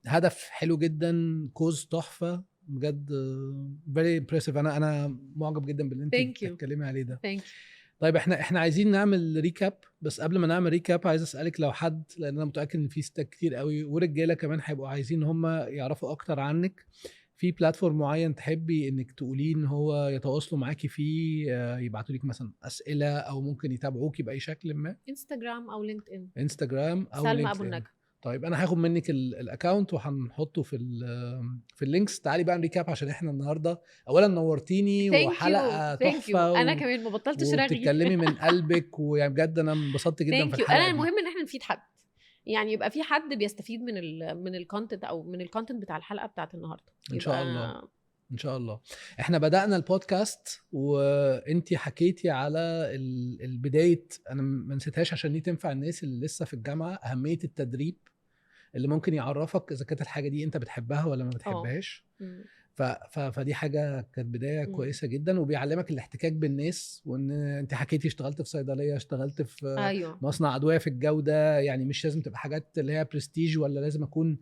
هدف حلو جدا، كوز تحفه بجد. very impressive. انا معجب جدا باللي انت Thank you. بتتكلمي عليه ده. Thank you. طيب احنا عايزين نعمل ريكاب، بس قبل ما نعمل ريكاب عايز اسالك لو حد، لان انا متاكد ان في ستات كتير قوي ورجاله كمان هيبقوا عايزين هم يعرفوا اكتر عنك، في بلاتفورم معين تحبي انك تقوليه ان هو يتواصلوا معاكي فيه، يبعتوا لك مثلا اسئله او ممكن يتابعوكي باي شكل ما؟ انستجرام او لينكد ان. انستجرام او سلمى لينكد ابو ان. النجا. طيب انا هاخد منك الاكونت وهنحطه في اللينكس. تعالي بقى نريكاب عشان احنا النهارده اولا نورتيني وحلقه تحفه انا كمان ما بطلتش رغي وبتتكلمي من قلبك، ويعني بجد انا انبسطت جدا في الحلقه انا دي. المهم ان احنا نفيد حد، يعني يبقى في حد بيستفيد من الكونتنت او من الكونتنت بتاع الحلقه بتاعت النهارده. ان شاء الله ان شاء الله. احنا بدأنا البودكاست وانتي حكيتي على البداية، انا ما نسيتهاش عشان دي تنفع الناس اللي لسه في الجامعة، اهمية التدريب اللي ممكن يعرفك اذا كانت الحاجة دي انت بتحبها ولا ما بتحبهاش. فدي حاجة كانت بداية كويسة جدا، وبيعلمك الاحتكاك بالناس. وان انت حكيتي اشتغلت في صيدلية، اشتغلت في أيوة. مصنع ادوية في الجودة، يعني مش لازم تبقى حاجات اللي هي برستيج ولا لازم اكون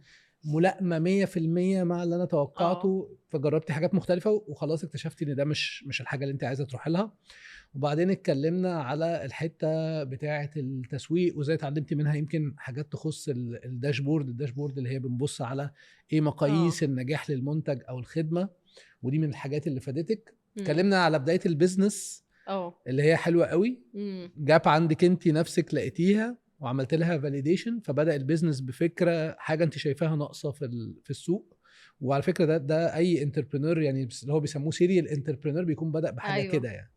ملائمه 100% مع اللي انا توقعته. فجربتي حاجات مختلفه وخلاص اكتشفتي ان ده مش الحاجه اللي انت عايزه تروحي لها. وبعدين اتكلمنا على الحته بتاعه التسويق وازاي اتعلمتي منها يمكن حاجات تخص الداشبورد اللي هي بنبص على ايه مقاييس النجاح للمنتج او الخدمه، ودي من الحاجات اللي فادتك. اتكلمنا على بدايه البيزنس اللي هي حلوه قوي، جاب عندك انت نفسك لقيتيها وعملت لها فاليديشن، فبدا البيزنس بفكره حاجه انت شايفاها ناقصه في السوق. وعلى فكره ده اي انتربرينور يعني اللي هو بيسموه سيريال انتربرينور بيكون بدا بحاجه كده يعني.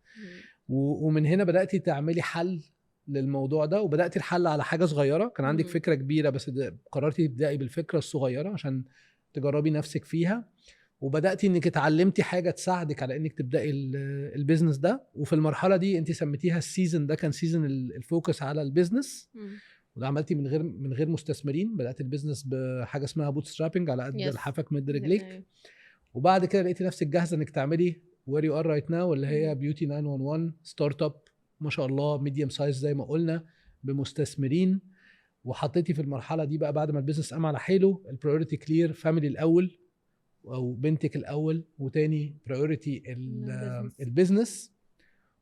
ومن هنا بداتي تعملي حل للموضوع ده، وبداتي الحل على حاجه صغيره. كان عندك فكره كبيره بس قررتي تبداي بالفكره الصغيره عشان تجربي نفسك فيها، وبداتي انك اتعلمتي حاجه تساعدك على انك تبداي البيزنس ده. وفي المرحله دي انت سميتيها السيزون ده كان سيزون الفوكس على البيزنس، وده عملتي من غير مستثمرين. بدات البيزنس بحاجه اسمها بوت سترابنج، على قد لحافك مد رجليك. وبعد كده لقيتي نفسك جاهزه انك تعملي وير يو ار رايت ناو اللي هي بيوتي 911 ستارت اب ما شاء الله ميديوم سايز زي ما قلنا بمستثمرين. وحطيتي في المرحله دي بقى بعد ما البيزنس قام على حيله البرايورتي كلير، فاميلي الاول او بنتك الاول، وتاني برايورتي البيزنس،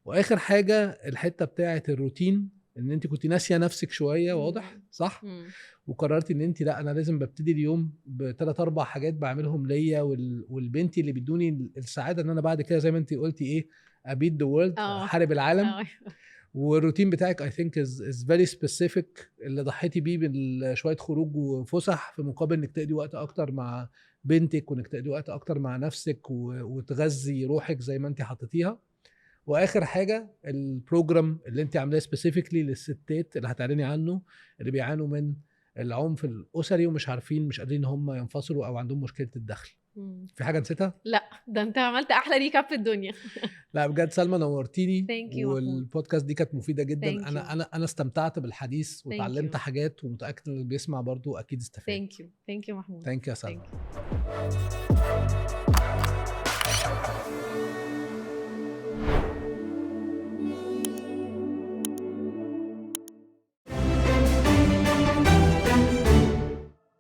واخر حاجه الحته بتاعه الروتين ان انت كنت ناسيه نفسك شويه. واضح صح؟ وقررتي ان انت لا انا لازم ببتدي اليوم بثلاث اربع حاجات بعملهم ليا والبنتي اللي بيدوني السعاده ان انا بعد كده زي ما انت قلتي ايه ابيت ذا وورلد، حارب العالم. والروتين بتاعك I think is very specific اللي ضحيتي بيه بشويه خروج وفسح في مقابل انك تقضي وقت اكتر مع بنتك وانك تقضي وقت اكتر مع نفسك وتغذي روحك زي ما انت حطيتيها. واخر حاجه البروجرام اللي انت عاملاه سبيسيفيكلي للستات اللي هتعلني عنه، اللي بيعانوا من العنف الاسري ومش عارفين مش قادرين هم ينفصلوا او عندهم مشكله الدخل. في حاجه نسيتها؟ لا ده انت عملت احلى ريكاب في الدنيا. لا بجد سلمى نورتيني، والبودكاست دي كانت مفيده جدا. انا استمتعت بالحديث وتعلمت حاجات، ومتاكد ان اللي بيسمع برضو اكيد استفاد. ثانك يو محمود. ثانك يو يا سلمى.